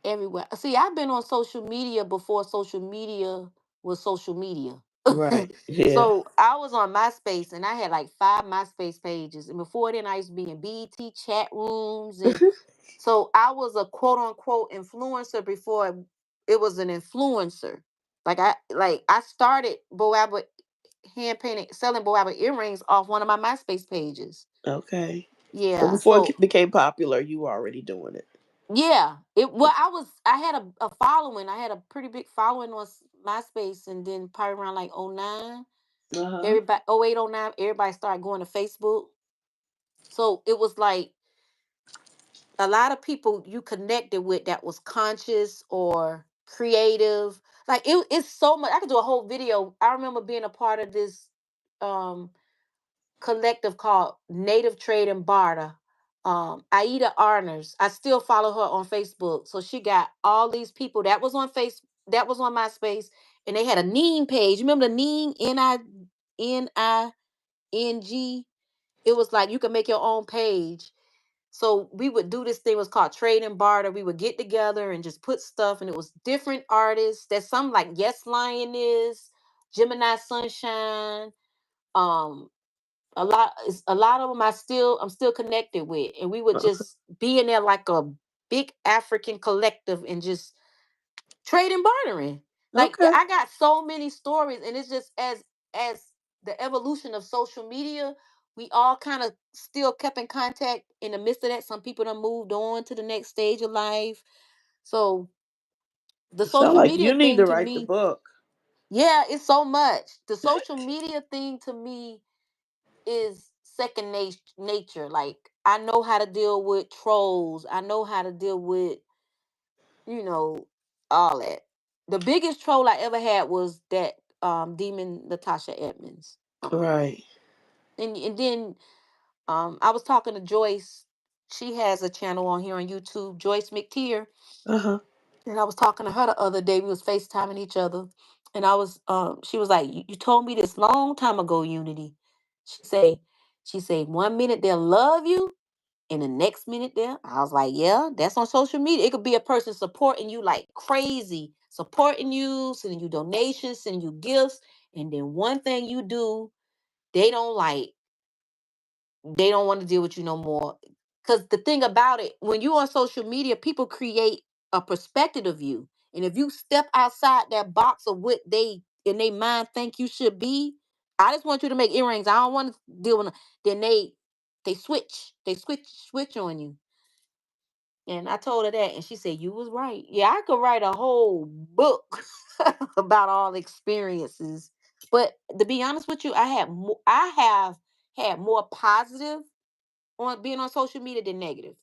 everywhere. See, I've been on social media before social media was social media. Right. Yeah. So I was on MySpace and I had like 5 MySpace pages. And before then, I used to be in BET chat rooms. And so I was a quote unquote influencer before it was an influencer. Like I started Boabw hand painting, selling Boabw earrings off one of my MySpace pages. Okay. So Yeah. before So it became popular, you were already doing it. yeah, I had a following. I had a pretty big following on MySpace, and then probably around like '09, Uh huh. everybody '08, '09, everybody started going to Facebook. So it was like a lot of people you connected with that was conscious or creative. Like it's so much. I could do a whole video. I remember being a part of this um collective called Native Trade and Barter. Aida Arners. I still follow her on Facebook. So she got all these people that was on that was on MySpace, and they had a Ning page. Remember the Ning NINING? It was like you could make your own page. So we would do this thing, it was called trade and barter. We would get together and just put stuff, and it was different artists. There's some like Yes Lioness, Gemini Sunshine, um, a lot of them I'm still connected with, and we would just be in there like a big African collective and just trading bartering. Like Okay. I got so many stories, and it's just as the evolution of social media, we all kind of still kept in contact in the midst of that. Some people done moved on to the next stage of life. So the Sound social like media you need thing to to write the me, book. yeah, it's so much. The social media thing to me is second nature. Like I know how to deal with trolls. I know how to deal with, you know, all that. The biggest troll I ever had was that demon Natasha Edmonds. Right. And then I was talking to Joyce. She has a channel on here on YouTube, Joyce McTeer. Uh huh. And I was talking to her the other day. We was FaceTiming each other. And she was like, you told me this long time ago, Unity. She say, she say, 1 minute they'll love you, and the next minute there, I was like, yeah, that's on social media. It could be a person supporting you like crazy, supporting you, sending you donations, sending you gifts. And then one thing you do, they don't like, they don't want to deal with you no more. Because the thing about it, when you on social media, people create a perspective of you. And if you step outside that box of what they in their mind think you should be, I just want you to make earrings. I don't want to deal with then they switch. They switch on you. And I told her that, and she said, "You was right. Yeah, I could write a whole book about all experiences." But to be honest with you, I have had more positive on being on social media than negative.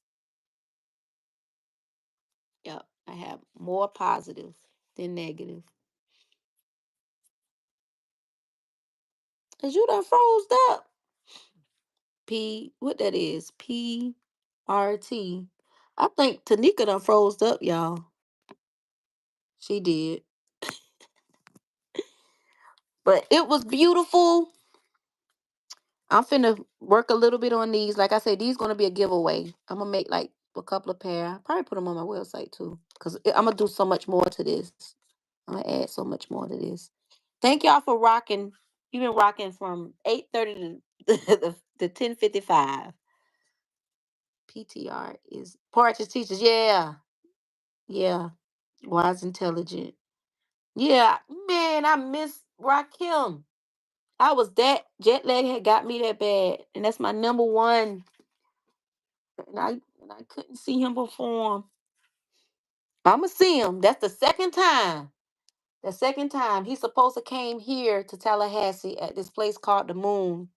Yep, I have more positive than negative. Cause you done froze up. What that is? PRT. I think Tanika done froze up, y'all. She did. But it was beautiful. I'm finna work a little bit on these. Like I said, these gonna be a giveaway. I'm gonna make like a couple of pair. Probably put them on my website too, cause I'm gonna do so much more to this. I'm gonna add so much more to this. Thank y'all for rocking. You've been rocking from 8:30 to the 10:55. PTR is Portraits Teachers. Yeah, yeah. Wise, intelligent. Yeah, man. I miss Rakim. I was that jet lag had got me that bad, and that's my number one. And I couldn't see him perform. I'ma see him. That's the second time. The second time he's supposed to came here to Tallahassee at this place called the Moon.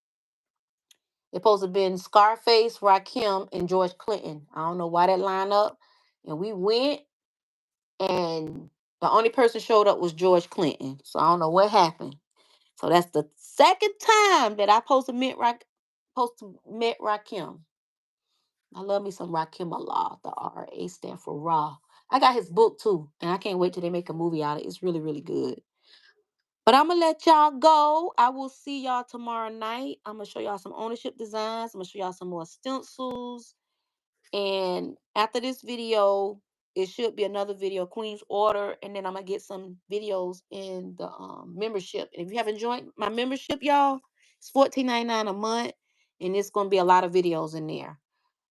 It's supposed to been Scarface, Rakim, and George Clinton. I don't know why that lined up. And we went, and the only person showed up was George Clinton. So I don't know what happened. So that's the second time that I supposed to met Rakim. I love me some Rakim Allah. The RA stand for Raw. I got his book too, and I can't wait till they make a movie out of it. It's really, really good. But I'm gonna let y'all go. I will see y'all tomorrow night. I'm gonna show y'all some ownership designs. I'm gonna show y'all some more stencils. And after this video, it should be another video, Queen's Order, and then I'm gonna get some videos in the membership. And if you haven't joined my membership, y'all, it's $14.99 a month, and it's gonna be a lot of videos in there.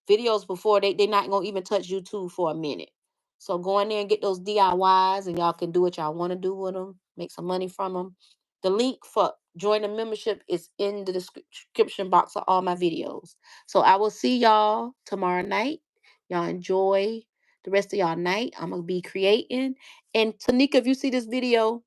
Videos before they not gonna even touch YouTube for a minute. So go in there and get those DIYs, and y'all can do what y'all want to do with them, make some money from them. The link for join the membership is in the description box of all my videos. So I will see y'all tomorrow night. Y'all enjoy the rest of y'all night. I'm gonna be creating. And Tanika, if you see this video,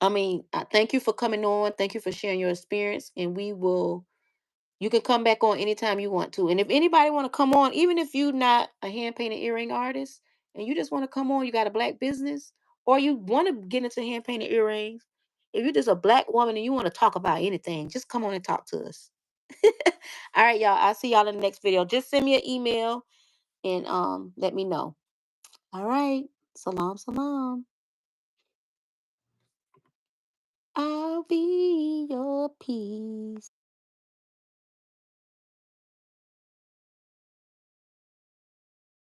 I mean, thank you for coming on. Thank you for sharing your experience, and you can come back on anytime you want to. And if anybody want to come on, even if you're not a hand painted earring artist and you just want to come on, you got a black business, or you want to get into hand painted earrings, if you're just a black woman and you want to talk about anything, just come on and talk to us. All right, y'all. I'll see y'all in the next video. Just send me an email and let me know. All right. Salam, salam. I'll be your peace.